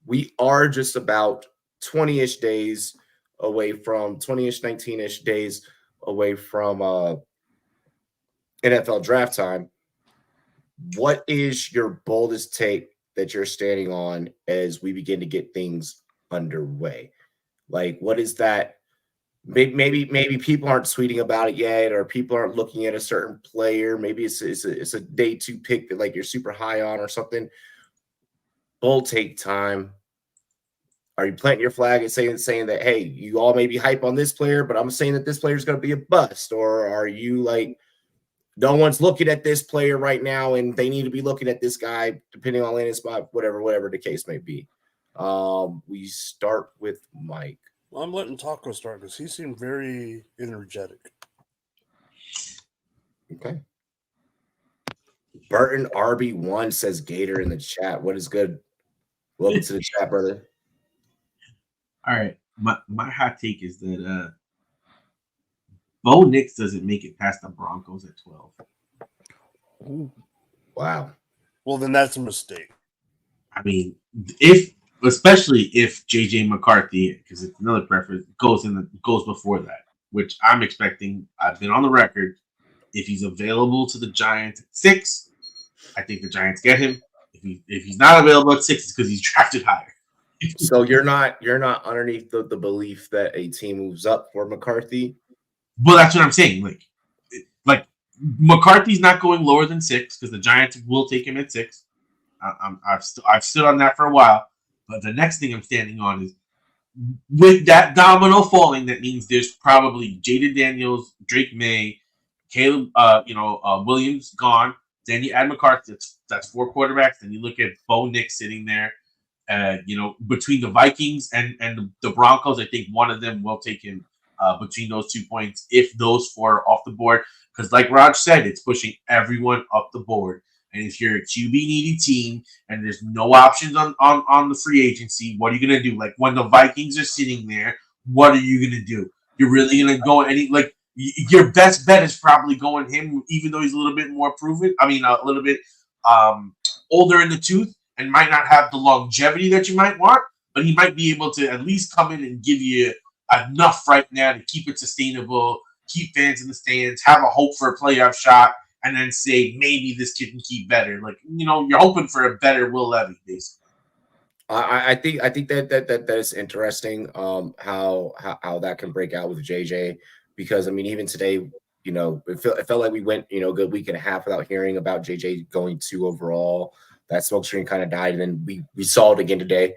we are just about 20-ish days away from 20-ish, 19-ish days away from NFL draft time. What is your boldest take that you're standing on as we begin to get things underway? What is that? Maybe people aren't tweeting about it yet, or people aren't looking at a certain player. Maybe it's a day 2 pick that you're super high on or something. Bold take time. Are you planting your flag and saying that, hey, you all may be hype on this player, but I'm saying that this player is going to be a bust? Or are you no one's looking at this player right now and they need to be looking at this guy depending on landing spot, whatever the case may be? We start with Mike. Well, I'm letting Taco start because he seemed very energetic. Okay. Burton RB1 says Gator in the chat. What is good? Welcome to the chat, brother. All right. My hot take is that Bo Nix doesn't make it past the Broncos at 12. Ooh. Wow. Well, then that's a mistake. I mean, especially if JJ McCarthy, because it's another preference, goes before that, which I'm expecting. I've been on the record. If he's available to the Giants at 6, I think the Giants get him. If he's not available at 6, it's because he's drafted higher. So you're not underneath the belief that a team moves up for McCarthy? Well, that's what I'm saying. Like McCarthy's not going lower than 6 because the Giants will take him at 6. I've stood on that for a while. But the next thing I'm standing on is with that domino falling, that means there's probably Jaden Daniels, Drake May, Caleb, Williams gone. Then you add McCarthy. That's 4 quarterbacks. Then you look at Bo Nix sitting there, Between the Vikings and the Broncos, I think one of them will take him between those 2 points if those 4 are off the board. Because like Raj said, it's pushing everyone up the board. And if you're a QB needy team and there's no options on the free agency, what are you going to do? Like when the Vikings are sitting there, what are you going to do? You're really going to go your best bet is probably going him, even though he's a little bit more proven. I mean, a little bit older in the tooth and might not have the longevity that you might want, but he might be able to at least come in and give you enough right now to keep it sustainable, keep fans in the stands, have a hope for a playoff shot, and then say maybe this kid can keep better. You're hoping for a better Will Levy, basically. I think that is interesting. How that can break out with JJ, because I mean, even today, it felt like we went a good week and a half without hearing about JJ going 2 overall. That smoke screen kind of died, and then we saw it again today.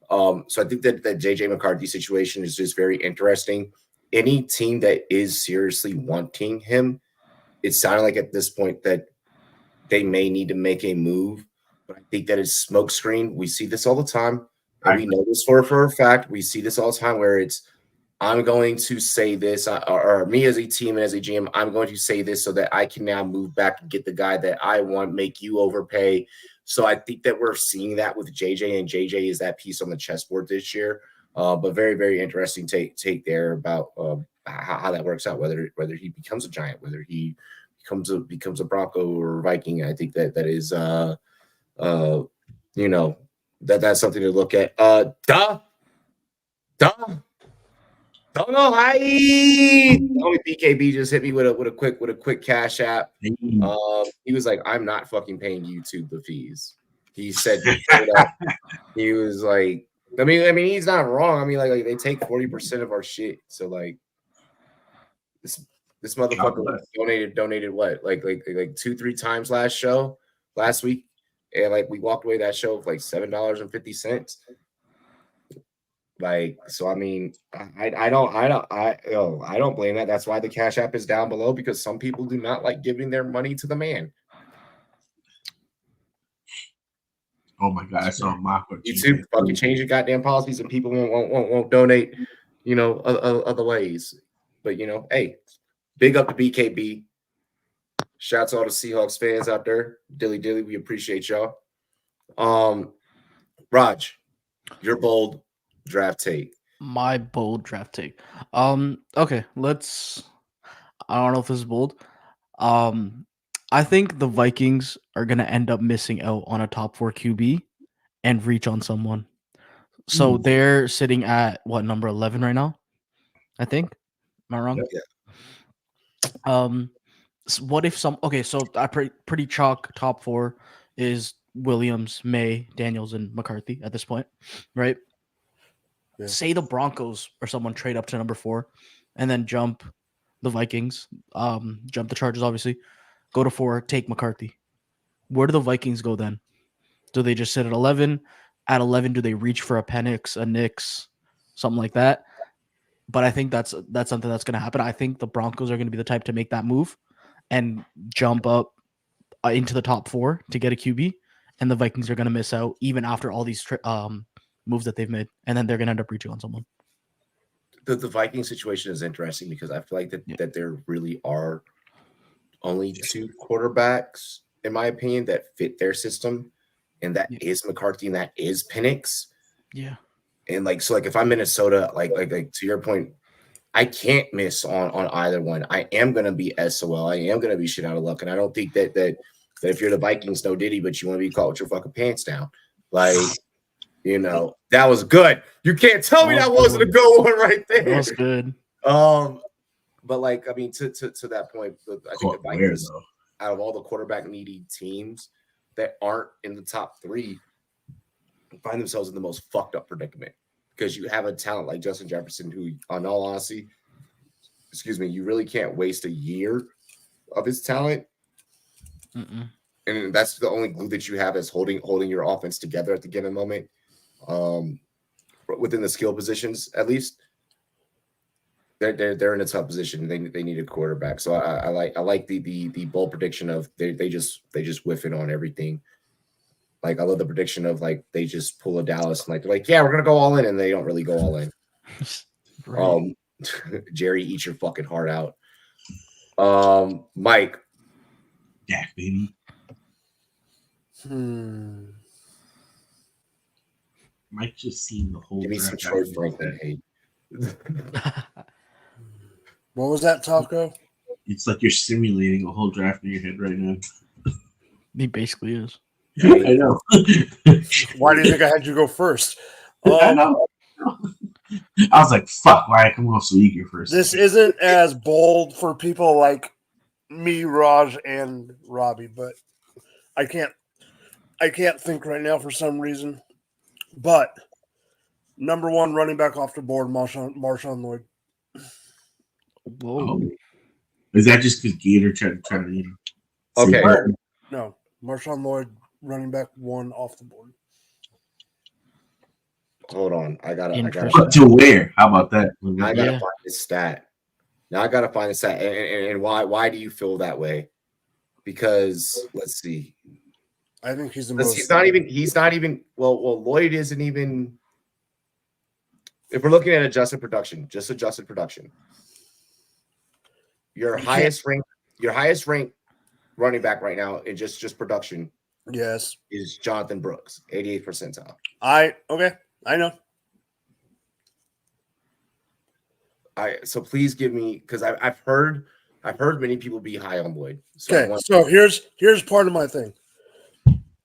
So I think that JJ McCarthy situation is just very interesting. Any team that is seriously wanting him, it sounded like at this point that they may need to make a move. But I think that is smoke screen. We see this all the time. And we know this for a fact. We see this all the time where it's, I'm going to say this, or me as a team and as a GM, I'm going to say this so that I can now move back and get the guy that I want, make you overpay. So I think that we're seeing that with JJ, and JJ is that piece on the chessboard this year. But very, very interesting take there about how that works out, whether he becomes a Giant, whether he becomes a Bronco or Viking. I think that is that's something to look at. Don't know. Only BKB just hit me with a quick cash app. He was like, "I'm not fucking paying YouTube the fees." He said, he was like, I mean, he's not wrong. I mean, like they take 40% of our shit. So like, this motherfucker donated what, like 2-3 times last week, and like we walked away that show with like $7.50. Like, so I mean, I don't blame that. That's why the Cash App is down below, because some people do not like giving their money to the man. Oh my God, I saw Marco. YouTube fucking change your goddamn policies, and people won't donate, other ways. But hey, big up to BKB. Shouts to all the Seahawks fans out there. Dilly, we appreciate y'all. Raj, your bold draft take. My bold draft take. Okay, I don't know if this is bold. I think the Vikings are gonna end up missing out on a top 4 QB and reach on someone. So they're sitting at what, number 11 right now? I think. Am I wrong? Yeah. So what if so I pretty chalk top 4 is Williams, May, Daniels, and McCarthy at this point, right? Yeah. Say the Broncos or someone trade up to number 4 and then jump the Vikings, jump the Chargers, obviously, go to 4, take McCarthy. Where do the Vikings go then? Do they just sit at 11? At 11, do they reach for a Penix, a Nix, something like that? But I think that's something that's going to happen. I think the Broncos are going to be the type to make that move and jump up into the top 4 to get a QB, and the Vikings are going to miss out even after all these moves that they've made, and then they're going to end up reaching on someone. The Viking situation is interesting because I feel like that there really are only 2 quarterbacks, in my opinion, that fit their system, and that is McCarthy and that is Penix. Yeah. And so if I'm Minnesota, like to your point, I can't miss on either one. I am going to be SOL. I am going to be shit out of luck, and I don't think that if you're the Vikings, no Diddy, but you want to be caught with your fucking pants down, that was good. You can't tell me that wasn't a good one right there. That was good. But to that point, I think the Vikings, out of all the quarterback needy teams that aren't in the top 3, find themselves in the most fucked up predicament, because you have a talent like Justin Jefferson, who, on all honesty, you really can't waste a year of his talent. And that's the only glue that you have is holding your offense together at the given moment. Within the skill positions, at least, they're in a tough position. They need a quarterback. So I like the bold prediction of they just whiff it on everything. Like, I love the prediction of like they just pull a Dallas and like they're like, yeah, we're gonna go all in, and they don't really go all in. Right. Jerry, eat your fucking heart out. Mike. Yeah, baby. Mike just seen the whole. Give me some Troy Franklin hate. What was that, Taco? It's like you're simulating a whole draft in your head right now. He basically is. Yeah, I know. Why do you think I had you go first? I know. I was like, fuck, why I come off so eager first? This isn't as bold for people like me, Raj, and Robbie, but I can't think right now for some reason. But number one running back off the board, Marshawn Lloyd. Whoa. Oh. Is that just because Gator tried to eat him? Okay. No, Marshawn Lloyd, running back one off the board. Hold on. I gotta to where? How about that? I gotta find this stat. Now I gotta find the stat. And why do you feel that way? Because let's see. I think he's the most. He's not even well, Lloyd isn't even. If we're looking at adjusted production, just adjusted production. Your highest ranked running back right now in just production, yes, is Jonathan Brooks, 88th percentile. I know. So please give me, because I've heard many people be high on Lloyd. So here's part of my thing.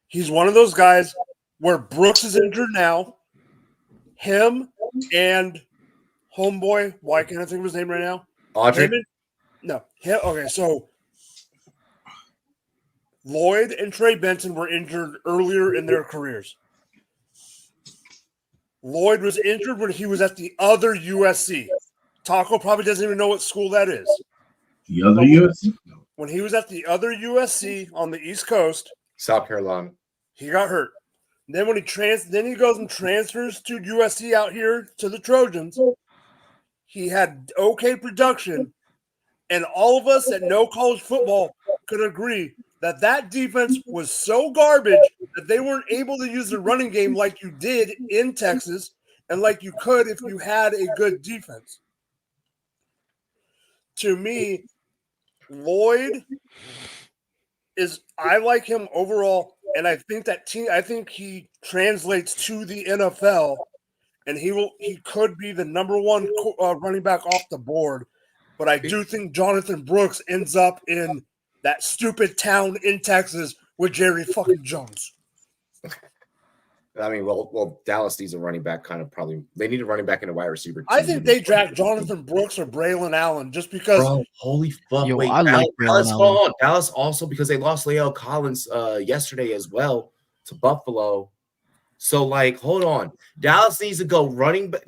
He's one of those guys where Brooks is injured now. Him and homeboy, why can't I think of his name right now? Audrey? No. Okay, so Lloyd and Trey Benson were injured earlier in their careers. Lloyd was injured when he was at the other USC. Taco probably doesn't even know what school that is. The other USC? When he was at the other USC on the East Coast, South Carolina, he got hurt. Then when he goes and transfers to USC out here to the Trojans. He had okay production, and all of us that know college football could agree that defense was so garbage that they weren't able to use the running game like you did in Texas and like you could if you had a good defense. To me, Lloyd I like him overall, and I think he translates to the NFL, and he could be the number one running back off the board. But I do think Jonathan Brooks ends up in that stupid town in Texas with Jerry fucking Jones. I mean, well, Dallas needs a running back. They need a running back and a wide receiver. I think they draft Jonathan Brooks or Braylon Allen just because. Bro, holy fuck! Yo, wait, I like Dallas, Braylon hold Allen. on. Dallas also because they lost La'el Collins yesterday as well to Buffalo. So hold on. Dallas needs to go running back.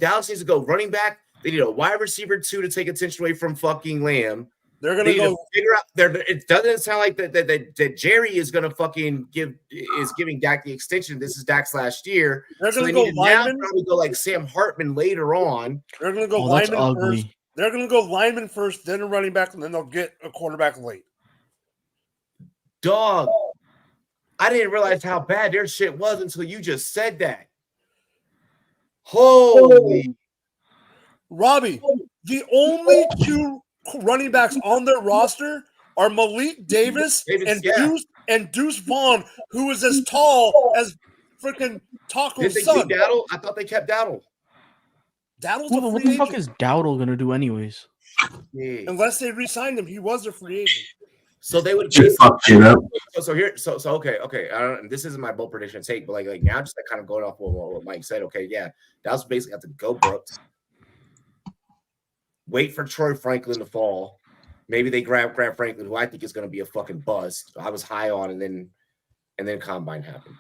They need a wide receiver too to take attention away from fucking Lamb. They're gonna go figure out. It doesn't sound like that Jerry is gonna fucking giving Dak the extension. This is Dak's last year. They're So gonna they go need to now lineman. probably go like Sam Hartman later on. They're gonna go That's lineman ugly. first. They're gonna go lineman first, then a running back, and then they'll get a quarterback late. Dog, I didn't realize how bad their shit was until you just said that. Holy. Robbie, the only two running backs on their roster are Malik Davis and Deuce Vaughn, who is as tall as freaking Taco's Did they son. keep Dowdle? I thought they kept Dowdle. Dowdle's What a the free fuck agent. is Dowdle gonna do anyways? Yeah. Unless they re-signed him, he was a free agent. So they would Just fuck shit up. Okay. I don't, this isn't my bold prediction take, but like now, just kind of going off what Mike said. Okay, yeah, that was basically have to go Brooks. Wait for Troy Franklin to fall. Maybe they grab Franklin, who I think is going to be a fucking bust. I was high on, and then Combine happened.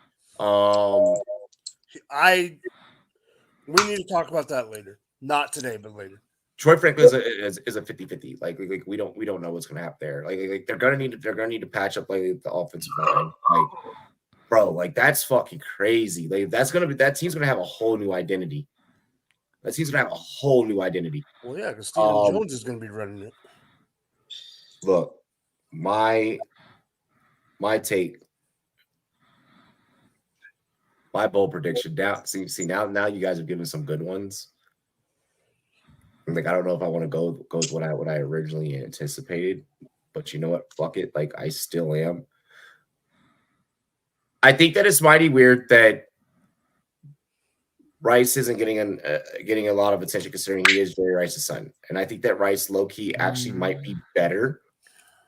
We need to talk about that later. Not today, but later. Troy Franklin is a 50-50. Like we don't know what's gonna happen there. Like they're gonna need to patch up the offensive line. Like, bro, that's fucking crazy. That team's gonna have a whole new identity. Well, yeah, because Steven Jones is gonna be running it. Look, my take. My bold prediction now. See now you guys have given some good ones. Like I don't know if I want to go with what I originally anticipated, but you know what? Fuck it. Like I still am. I think that it's mighty weird that Rice isn't getting a lot of attention considering he is Jerry Rice's son, and I think that Rice low key actually might be better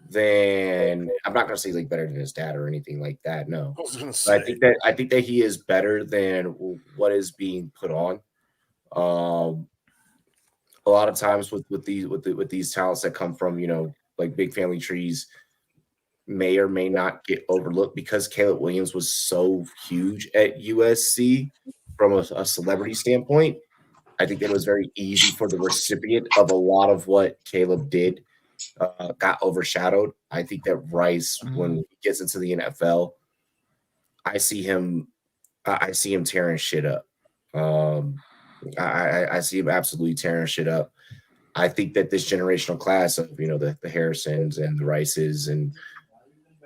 than I'm not gonna say like better than his dad or anything like that. No, but I think that he is better than what is being put on. A lot of times with these talents that come from like big family trees may or may not get overlooked because Caleb Williams was so huge at USC from a celebrity standpoint. I think that it was very easy for the recipient of a lot of what Caleb did got overshadowed. I think that Rice, when he gets into the NFL, I see him tearing shit up. I see him absolutely tearing shit up. I think that this generational class of the Harrisons and the Rices and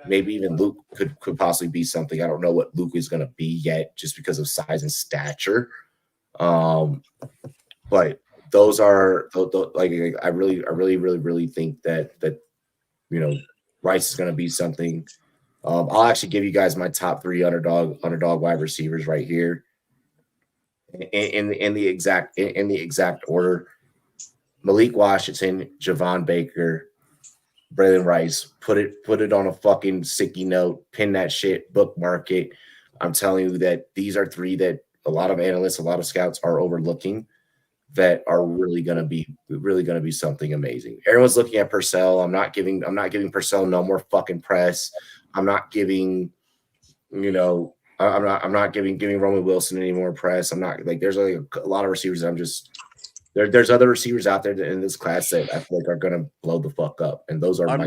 maybe even Luke could possibly be something. I don't know what Luke is going to be yet, just because of size and stature. But those are like I really think that Rice is going to be something. I'll actually give you guys my top 3 underdog wide receivers right here in the exact order. Malik Washington, Javon Baker, Braylon Rice. Put it on a fucking sticky note, pin that shit, bookmark it. I'm telling you that these are 3 that a lot of analysts, a lot of scouts are overlooking that are really gonna be something amazing. Everyone's looking at Purcell. I'm not giving Purcell no more fucking press. I'm not giving, I'm not giving Roman Wilson any more press. I'm not like there's like a lot of receivers that I'm just there's other receivers out there in this class that I feel like are gonna blow the fuck up. And those are my top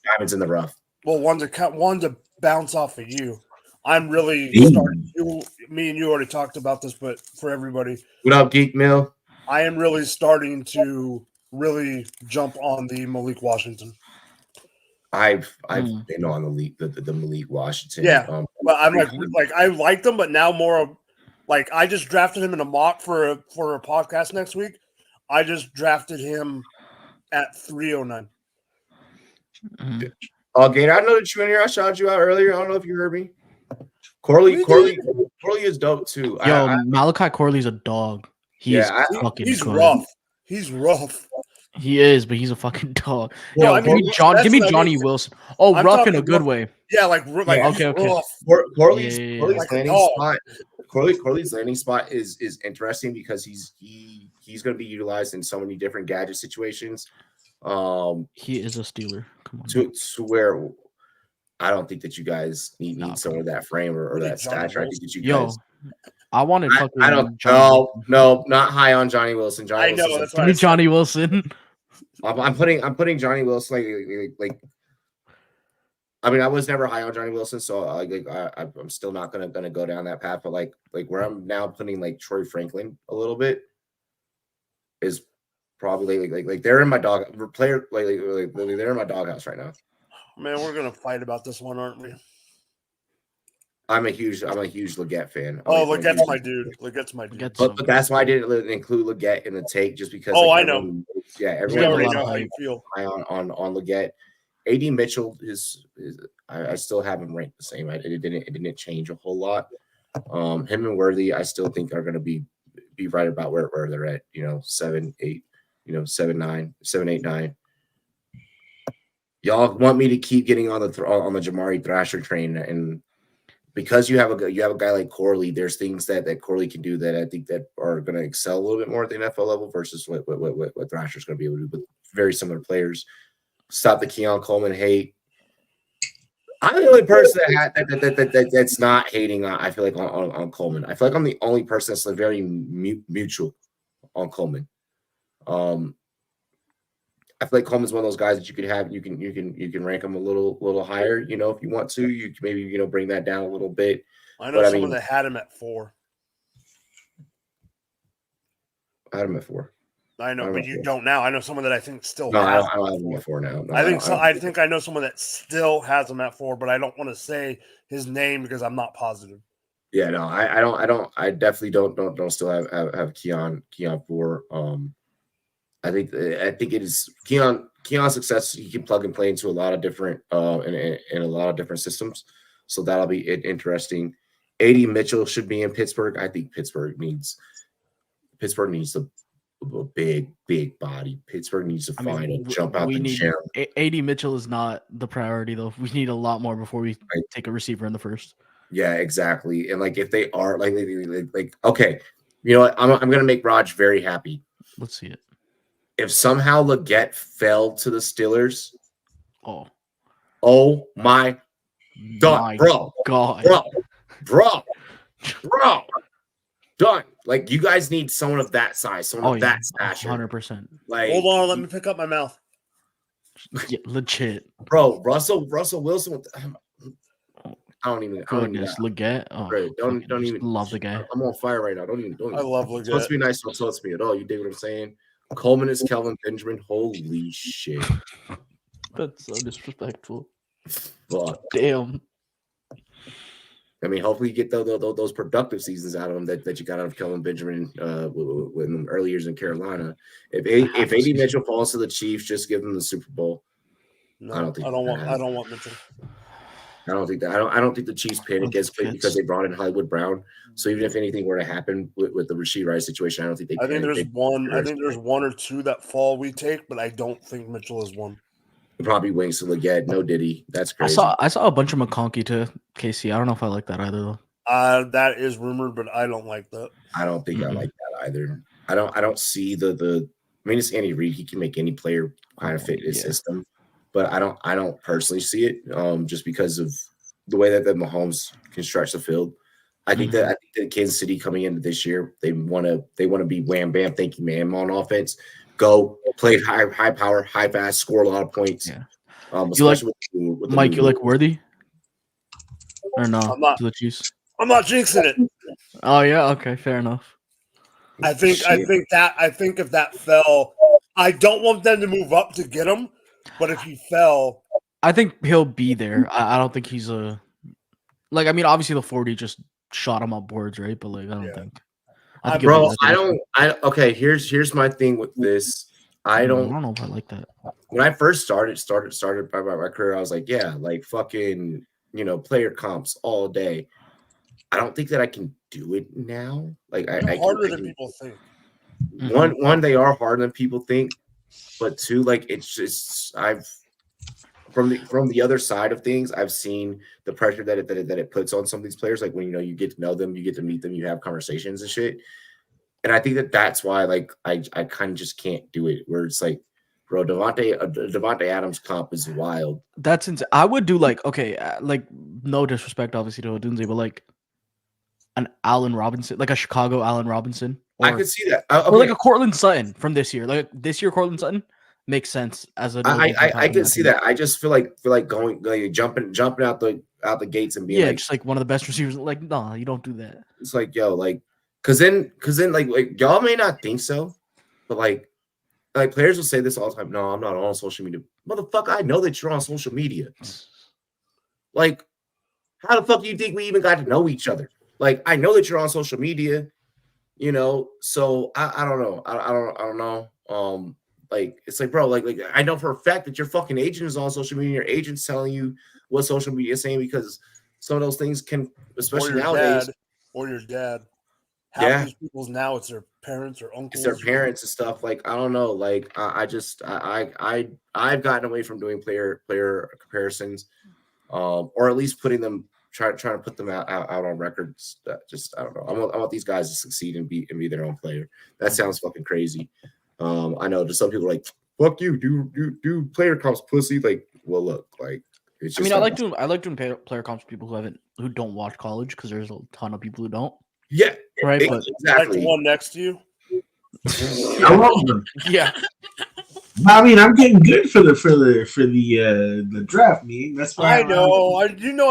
diamonds in the rough. Well, one to bounce off of you. I'm really starting to, me and you already talked about this, but for everybody. What up, Geek Mill? I am really starting to really jump on the Malik Washington. I've been on the Malik Washington. Yeah, but I'm like I liked him, but now more of like I just drafted him in a mock for a podcast next week. I just drafted him at 309. Gator, I know that you in here. I shouted you out earlier. I don't know if you heard me. Corley is dope too. Malachi Corley's a dog. He's rough. He's rough. He is, but he's a fucking dog. Well, give me Johnny Wilson. Oh, I'm rough in a good way. Yeah, like okay. Corley's landing spot is interesting because he's going to be utilized in so many different gadget situations. He is a Steeler. Come on, to where I don't think that you guys need someone of that frame or that stature. I think that you guys. I wanted fucking. I don't. No, not high on Johnny Wilson. I know. That's give me Johnny Wilson. I'm putting Johnny Wilson like. I mean, I was never high on Johnny Wilson, so I'm still not gonna go down that path. But like where I'm now putting like Troy Franklin a little bit is probably like they're in my dog player like they're in my doghouse right now. Man, we're gonna fight about this one, aren't we? I'm a huge Leggett fan. Leggett's my dude. Leggett's my dude. But that's why I didn't include Leggett in the take, just because. I know. Everyone already know how you feel on Leggett. AD Mitchell is I still have him ranked the same. It didn't change a whole lot. Him and Worthy, I still think are going to be right about where they're at. 7, 8, 7, 9, 7, 8, 9. Y'all want me to keep getting on the Jamari Thrasher train, and because you have a guy like Corley, there's things that Corley can do that I think that are going to excel a little bit more at the NFL level versus what Thrasher's going to be able to do with very similar players. Stop the Keon Coleman hate. I'm the only person that's not hating on. I feel like on Coleman. I feel like I'm the only person that's very mutual on Coleman. I feel like Coleman's one of those guys that you could have. You can rank him a little higher. If you want to, you can maybe bring that down a little bit. I know someone that had him at 4. I had him at 4. I know, but you don't now. I know someone that I think still. No, I don't have him at 4 now. No, I think I know someone that still has him at 4, but I don't want to say his name because I'm not positive. Yeah, no, I definitely don't still have Keon for. I think it is Keon's success. He can plug and play into a lot of different in a lot of different systems. So that'll be interesting. AD Mitchell should be in Pittsburgh. I think Pittsburgh needs a big body. Pittsburgh needs to find and jump out the gym. AD Mitchell is not the priority though. We need a lot more before we take a receiver in the first. Yeah, exactly. And like if they are like okay, you know what? I'm gonna make Raj very happy. Let's see it. If somehow Leggett fell to the Steelers, oh my God, bro, done. Like you guys need someone of that size, someone of that stature. 100%. Like, hold on, let me pick up my mouth. Yeah, legit, bro. Russell Wilson. I don't even. Goodness, Leggett. Oh, don't even love the guy. I'm on fire right now. Don't even. I love Leggett. Let's be nice. Don't touch me at all. You dig what I'm saying? Coleman is Kelvin Benjamin. Holy shit. That's so disrespectful. Fuck. Damn. I mean, hopefully you get those productive seasons out of him that you got out of Kelvin Benjamin in early years in Carolina. If AD Mitchell falls to the Chiefs, just give them the Super Bowl. No, I don't want Mitchell. I don't think that. I don't think the Chiefs panic because they brought in Hollywood Brown. So even if anything were to happen with the Rasheed Rice situation, I don't think they. I think there's one or two that fall we take, but I don't think Mitchell is one. Probably Wings to Leggett. No Diddy. That's crazy. I saw a bunch of McConkey to KC. I don't know if I like that either though. That is rumored, but I don't like that. I don't think I like that either. I don't see the. I mean, it's Andy Reid. He can make any player kind of fit his system, but I don't personally see it. Just because of the way that Mahomes constructs the field. I think that Kansas City coming into this year, they want to be wham bam, thank you, ma'am on offense. Go play high power, high fast, score a lot of points. Yeah. You like with Mike? You like Worthy? Or no? I'm not. To the Chiefs. I'm not jinxing it. Oh yeah. Okay. Fair enough. I think if that fell, I don't want them to move up to get him. But if he fell, I think he'll be there. I don't think he's a like. I mean, obviously the 40 just shot him up boards, right? But like, I don't think. Okay, here's my thing with this. I don't know if I like that. When I first started by my career, I was like, yeah, like fucking, player comps all day. I don't think that I can do it now. Like I harder than people think. One, they are harder than people think, but two, like it's just from the other side of things, I've seen the pressure that it puts on some of these players. Like when you get to know them, you get to meet them, you have conversations and shit. And I think that's why like I kind of just can't do it. Where it's like, bro, Devontae Adams comp is wild. That's insane. I would do like no disrespect obviously to Odunze, but like an Allen Robinson, like a Chicago Allen Robinson. I could see that. Or like a Cortland Sutton from this year. Like this year, Cortland Sutton makes sense as a. I can see that. I just feel like going jumping out the gates and being just like one of the best receivers. Like no, you don't do that. It's like because then like y'all may not think so, but like players will say this all the time. No, I'm not on social media, motherfucker. I know that you're on social media. Like, how the fuck do you think we even got to know each other? Like, I know that you're on social media, So I don't know. I don't know. Like it's like, bro, like I know for a fact that your fucking agent is on social media. Your agent's telling you what social media is saying because some of those things can, especially nowadays, or your dad. Half of these people's now it's their parents or uncles. It's their parents and stuff. Like I don't know. Like I've gotten away from doing player comparisons, or at least putting them trying to put them out on records. That just I don't know. I want these guys to succeed and be their own player. That sounds fucking crazy. I know there's some people like, fuck you, do player comps, pussy. Like, well, look, like it's just I like doing player comps with people who don't watch college because there's a ton of people who don't. Yeah, right. But exactly. Like the one next to you. I love them. Yeah. I mean, I'm getting good for the draft, man. That's why I know. I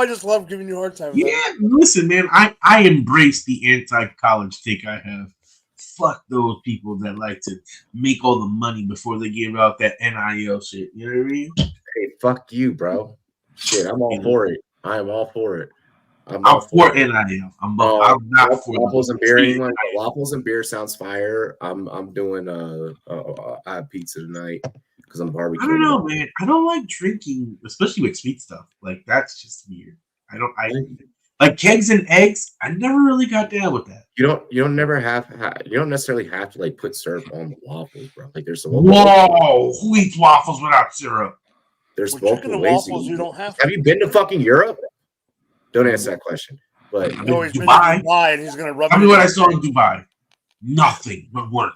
just love giving you a hard time. Yeah, listen, man. I embrace the anti-college take I have. Fuck those people that like to make all the money before they give out that NIL shit. You know what I mean? Hey, fuck you, bro. Shit, I'm all for it. I am all for it. I'm for NIL. I'm not for waffles and beer. Anyone? Waffles and beer sounds fire. I'm doing I have pizza tonight because I'm barbecuing. I don't know, man. I don't like drinking, especially with sweet stuff. Like that's just weird. I like kegs and eggs. I never really got down with that. You don't necessarily have to like put syrup on the waffles, bro. Like there's whoa, who eats waffles without syrup? There's multiple ways. Waffles, you don't have you been to fucking Europe? Don't answer that question. But no, he's Dubai. Been to Dubai and he's gonna rub. Tell me what I saw in Dubai. Nothing but work.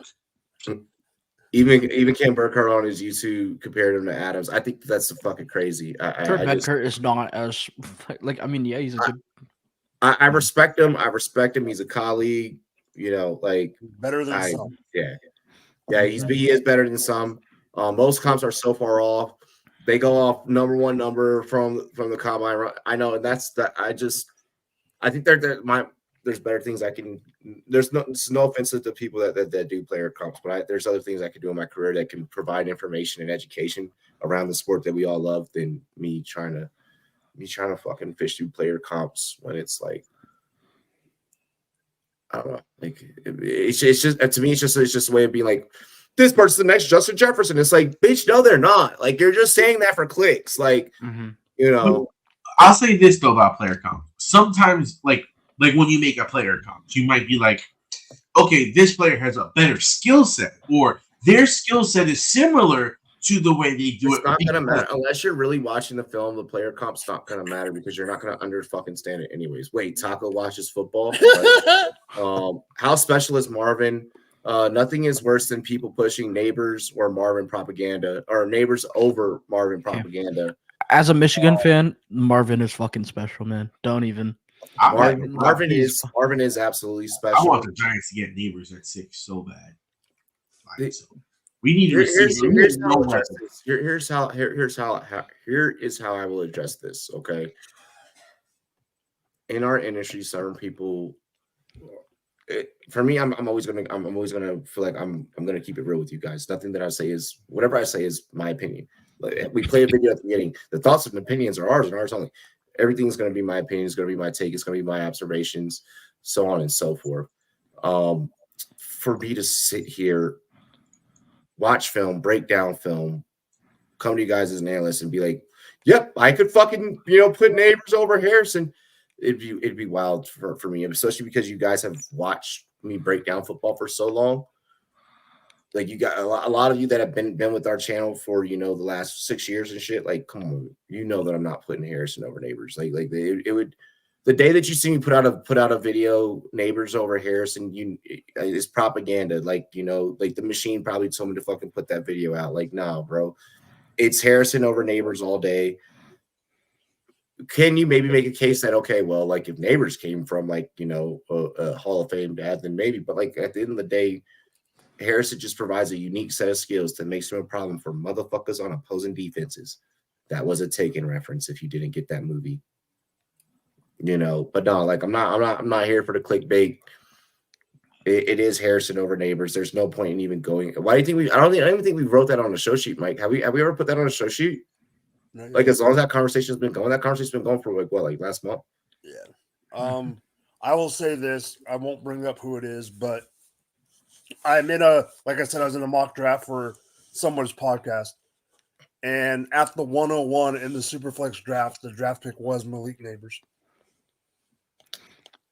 Even Ken Burkhardt on his YouTube compared him to Adams. I think that's fucking crazy. Kurt is not as like. I mean, yeah, he's a good. I respect him. He's a colleague. You know, like better than some. Yeah. He is better than some. Most comps are so far off. They go off number one number from the combine. I know, and that's that. I think there's better things I can. There's no offense to the people that do player comps, but there's other things I can do in my career that can provide information and education around the sport that we all love than me trying to fucking fish through player comps when it's like, I don't know, like it's just to me it's just a way of being like, this person's the next Justin Jefferson. It's like, bitch, no, they're not. Like you're just saying that for clicks. Like, you know. I'll say this though about player comp. Sometimes like when you make a player comp, you might be like, okay, this player has a better skill set, or their skill set is similar to the way they do it. It's not gonna matter unless you're really watching the film. The player comp's not gonna matter because you're not gonna fucking stand it anyways. Wait, Taco watches football. Right? How special is Marvin? Nothing is worse than people pushing Neighbors or Marvin propaganda, or Neighbors over Marvin propaganda. As a Michigan fan, Marvin is fucking special, man. Don't even. Marvin is absolutely special. I want the Giants to get Neighbors at 6 so bad. We need to receive. Here is how I will address this. Okay. In our industry, certain people. For me, I'm always gonna feel like I'm gonna keep it real with you guys. Nothing that I say is whatever I say is my opinion. Like, we play a video at the beginning. The thoughts and opinions are ours and ours only. Everything's gonna be my opinion. It's gonna be my take. It's gonna be my observations, so on and so forth. For me to sit here, watch film, break down film, come to you guys as an analyst and be like, "Yep, I could fucking put Neighbors over Harrison." It'd be wild for me, especially because you guys have watched me break down football for so long. Like you got a lot of you that have been with our channel for the last 6 years and shit. Like, come on, that I'm not putting Harrison over Neighbors. It would the day that you see me put out a video Neighbors over Harrison, is propaganda. Like the machine probably told me to fucking put that video out. Like, no, bro, it's Harrison over Neighbors all day. Can you maybe make a case that, okay, well, like if Neighbors came from a Hall of Fame dad, then maybe, but like at the end of the day, Harrison just provides a unique set of skills that makes him a problem for motherfuckers on opposing defenses. That was a Taken reference if you didn't get that movie. But no, like I'm not here for the clickbait. It is Harrison over Neighbors. There's no point in even going. Why do you think I don't even think we wrote that on the show sheet, Mike. Have we ever put that on a show sheet? Like as long as that conversation's been going for like last month. Yeah. I will say this. I won't bring up who it is, but I'm like I said, I was in a mock draft for someone's podcast. And at the 101 in the Superflex draft, the draft pick was Malik Neighbors.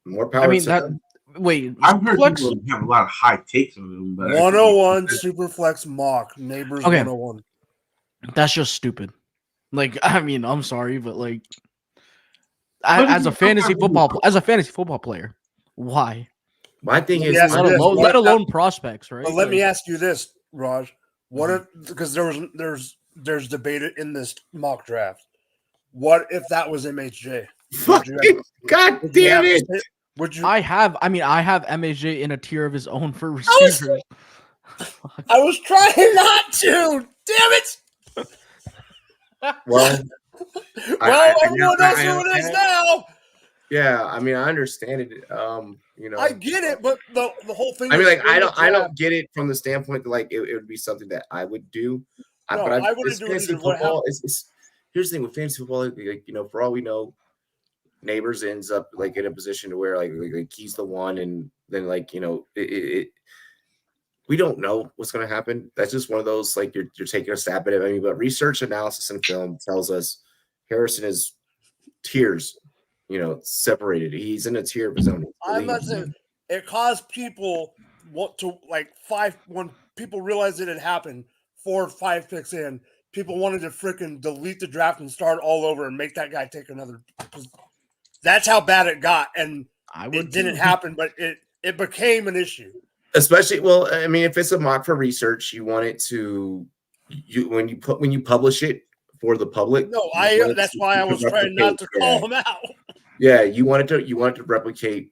More power to them. Wait, I've heard people have a lot of high takes on them. But 101 Superflex mock, Neighbors 101. That's just stupid. Like, I mean, I'm sorry, but like, as a fantasy football player, why? My thing is, let alone prospects, right? But let me ask you this, Raj. Because there's debate in this mock draft. What if that was MHJ? God damn it! Would you? I have MHJ in a tier of his own for receivers. I was trying not to. Damn it! Well, everyone knows who it is now. Yeah, I mean, I understand it. I get it, but the whole thing. I mean, like, I don't get it from the standpoint that like it would be something that I would do. No, I wouldn't do it. Here's the thing with fantasy football. Like, for all we know, Neighbors ends up like in a position to where like he's the one, and then like we don't know what's going to happen. That's just one of those like you're taking a stab at it. I mean, but research, analysis, and film tells us Harrison is tiers, separated. He's in a tier of his own. I'm not saying it caused people want to when people realized it had happened 4 or 5 picks in, people wanted to freaking delete the draft and start all over and make that guy take another. That's how bad it got, and it didn't happen, but it became an issue. Especially, well, I mean, if it's a mock for research, you want it to when you publish it for the public. No, that's why I was trying not to call him out. Yeah, you want to replicate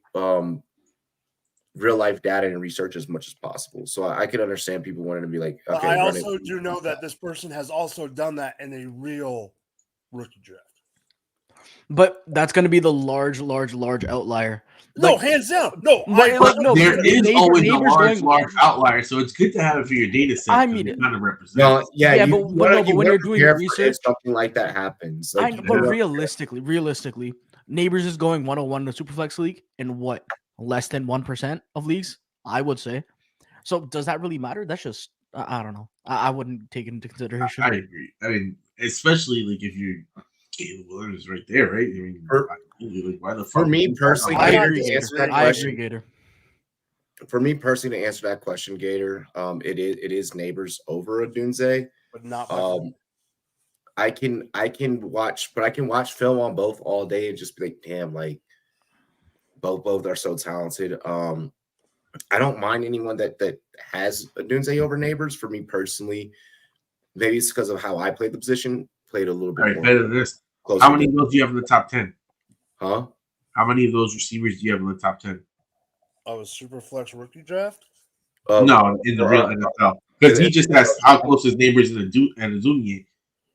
real life data and research as much as possible. So I can understand people wanting to be like, okay. I also do know that this person has also done that in a real rookie draft. But that's going to be the large outlier. No, hands down. No, there is always a large outlier, so it's good to have it for your data set. I mean, it kind of represents. No, but when you're doing research, something like that happens. But realistically, Neighbors is going 101 in the Superflex League in what, less than 1% of leagues, I would say. So does that really matter? That's just I don't know. I wouldn't take it into consideration. I agree. I mean, especially like if you're Caleb Williams right there, right? I mean, why the fuck? For me personally, I agree, Gator. For me personally, to answer that question, Gator, it is Neighbors over Odunze, but not. I can watch film on both all day and just be like, damn, like both are so talented. I don't mind anyone that has Odunze over Neighbors. For me personally, maybe it's because of how I played the position. Played a little bit more. Better than this. How many of those do you have in the top 10? Huh? How many of those receivers do you have in the top 10? Of a Superflex rookie draft? No, in the real NFL. Because he just asked how close his Neighbors and Azunier.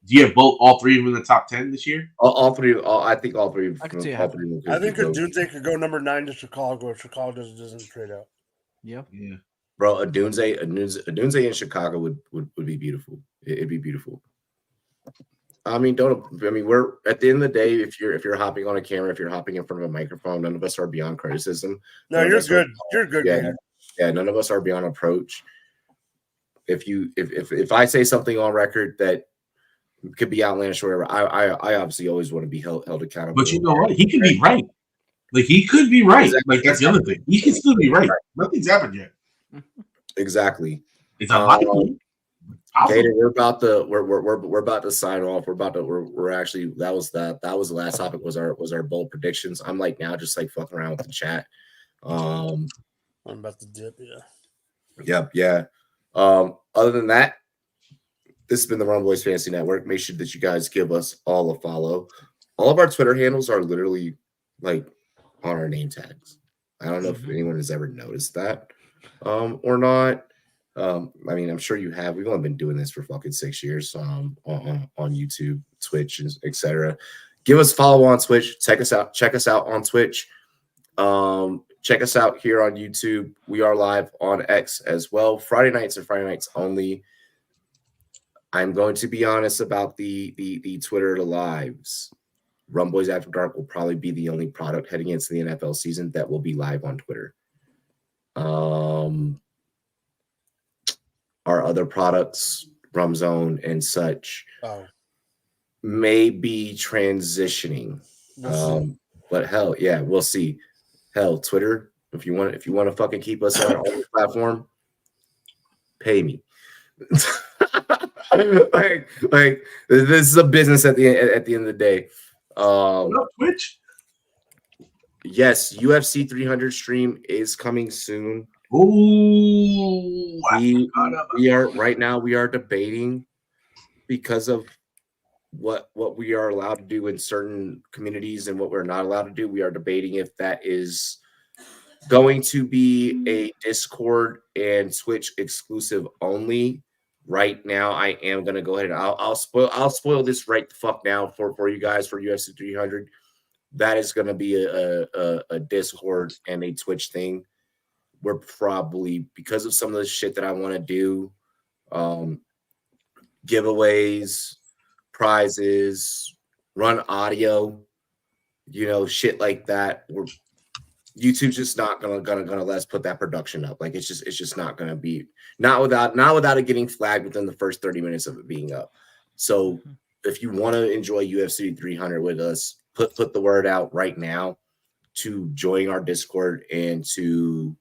Do you have all three of them in the top 10 this year? All three. I think all three. I can see I think Odunze could go number 9 to Chicago if Chicago doesn't trade out. Yeah. Bro, Odunze in Chicago would be beautiful. It'd be beautiful. I mean, we're at the end of the day, if you're hopping on a camera, if you're hopping in front of a microphone, none of us are beyond criticism. No, you're good. You're good. Yeah, none of us are beyond approach. If I say something on record that could be outlandish or whatever, I obviously always want to be held accountable. But you know what? He could be right. Like he could be right. Exactly. Like that's the other thing. He can still be right. Nothing's happened yet. Exactly. It's unlikely. Gator, we're about to sign off. We're actually that was the last topic was our bold predictions. I'm like now just like fucking around with the chat. I'm about to dip, yeah. Other than that, this has been the Rumboyz Fantasy Network. Make sure that you guys give us all a follow. All of our Twitter handles are literally like on our name tags. I don't know if anyone has ever noticed that or not. I mean, I'm sure you have. We've only been doing this for fucking 6 years on YouTube, Twitch, etc. Give us a follow on Twitch. Check us out on Twitch. Check us out here on YouTube. We are live on X as well. Friday nights and Friday nights only. I'm going to be honest about the Twitter lives. Rumboyz After Dark will probably be the only product heading into the NFL season that will be live on Twitter. Our other products, Rumzone and such, may be transitioning. But hell, yeah, we'll see. Hell, Twitter, if you want to fucking keep us on our own platform, pay me. like this is a business at the end of the day. Twitch. Yes, UFC 300 stream is coming soon. Ooh, we are debating because of what we are allowed to do in certain communities and what we're not allowed to do. We are debating if that is going to be a Discord and Twitch exclusive only. Right now, I am going to go ahead and I'll spoil this right the fuck now for you guys for UFC 300. That is going to be a Discord and a Twitch thing. We're probably, because of some of the shit that I want to do, giveaways, prizes, run audio. shit like that. YouTube's just not gonna let us put that production up. Like it's just not gonna be not without it getting flagged within the first 30 minutes of it being up. So if you want to enjoy UFC 300 with us, put the word out right now to join our Discord and to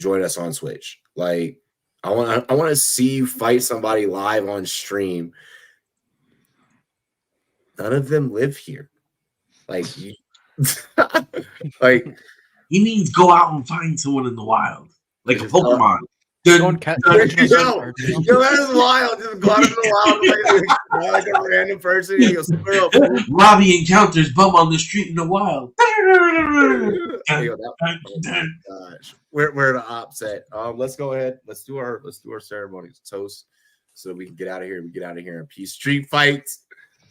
join us on Twitch. Like I want to see you fight somebody live on stream. None of them live here. Like like he means go out and find someone in the wild, like a Pokemon. Yo, that is wild. Just go out in the wild like a random person. And you'll square up. Robbie encounters Bum on the street in the wild. Gosh, we're the opposite. Let's go ahead. Let's do our ceremonies toast so we can get out of here. We get out of here in peace. Street fights.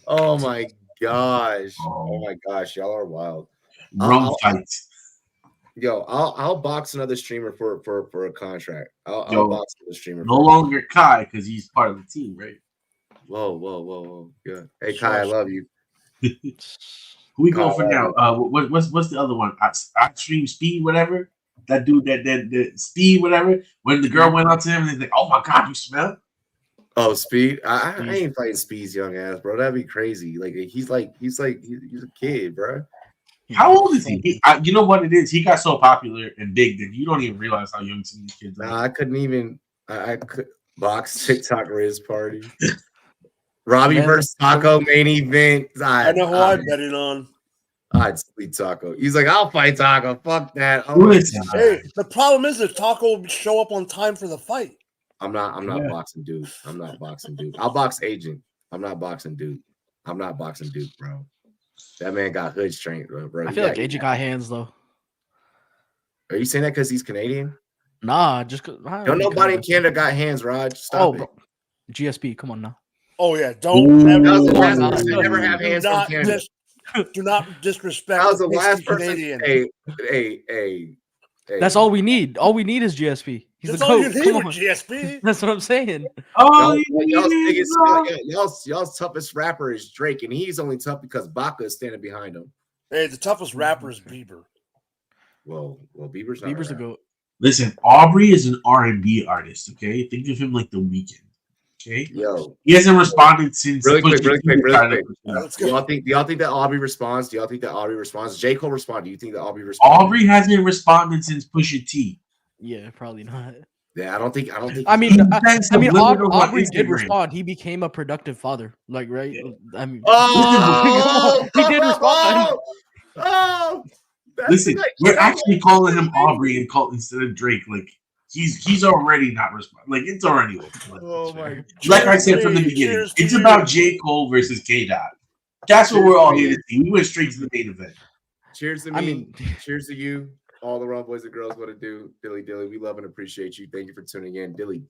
Oh my gosh. Oh my gosh. Y'all are wild. Rum fights. I'll box another streamer for a contract. I'll box another streamer. No longer Kai because he's part of the team, right? Whoa. Yeah. Hey Kai, I love you. Who we going for now? What's the other one? Extreme Speed, whatever. That dude, that Speed, whatever. When the girl went out to him and he's like, "Oh my God, you smell." Oh, Speed. I ain't fighting Speed's young ass, bro. That'd be crazy. Like he's a kid, bro. How old is he? You know what it is? He got so popular and big that you don't even realize how young some of these kids are. Nah, I couldn't even. I could box TikTok Riz party. Robbie versus Taco main event. I know who I'm betting on. I'd sleep Taco. He's like, I'll fight Taco. Fuck that. Hey, the problem is that Taco will show up on time for the fight. I'm not boxing dude. I'm not boxing dude. I'll box Agent. I'm not boxing dude. Bro. That man got hood strength, bro. I feel like Agent got hands though. Are you saying that because he's Canadian? Nah, just cause don't nobody in Canada got hands, Rod. Stop it. Bro. GSP, come on now. Oh yeah, don't never have hands from Canada. Do not disrespect. I was the last Canadian. Hey. That's all we need. All we need is GSP. He's That's the all GOAT. you need with GSP. That's what I'm saying. Y'all's toughest rapper is Drake, and he's only tough because Baca is standing behind him. Hey, the toughest rapper is Bieber. Well, Bieber's a GOAT. Listen, Aubrey is an R&B artist. Okay, think of him like The Weeknd. Okay, he hasn't responded since. Really quick. Do y'all think that Aubrey responds? J. Cole respond? Do you think that Aubrey responds? Aubrey hasn't responded since Pusha T. Yeah, probably not. Yeah, I don't think. I mean, Aubrey did respond. He became a productive father. Like, right? Yeah. I mean, he did respond. Listen, we're actually calling him Aubrey instead of Drake. Like, he's already not responding. Like, it's already over. Oh my! Like I said from the beginning, it's about J. Cole versus K-Dot. That's what we're all here to see. We went straight to the main event. Cheers to me. Cheers to you. All the Rumboyz and girls want to do. Dilly. We love and appreciate you. Thank you for tuning in. Dilly.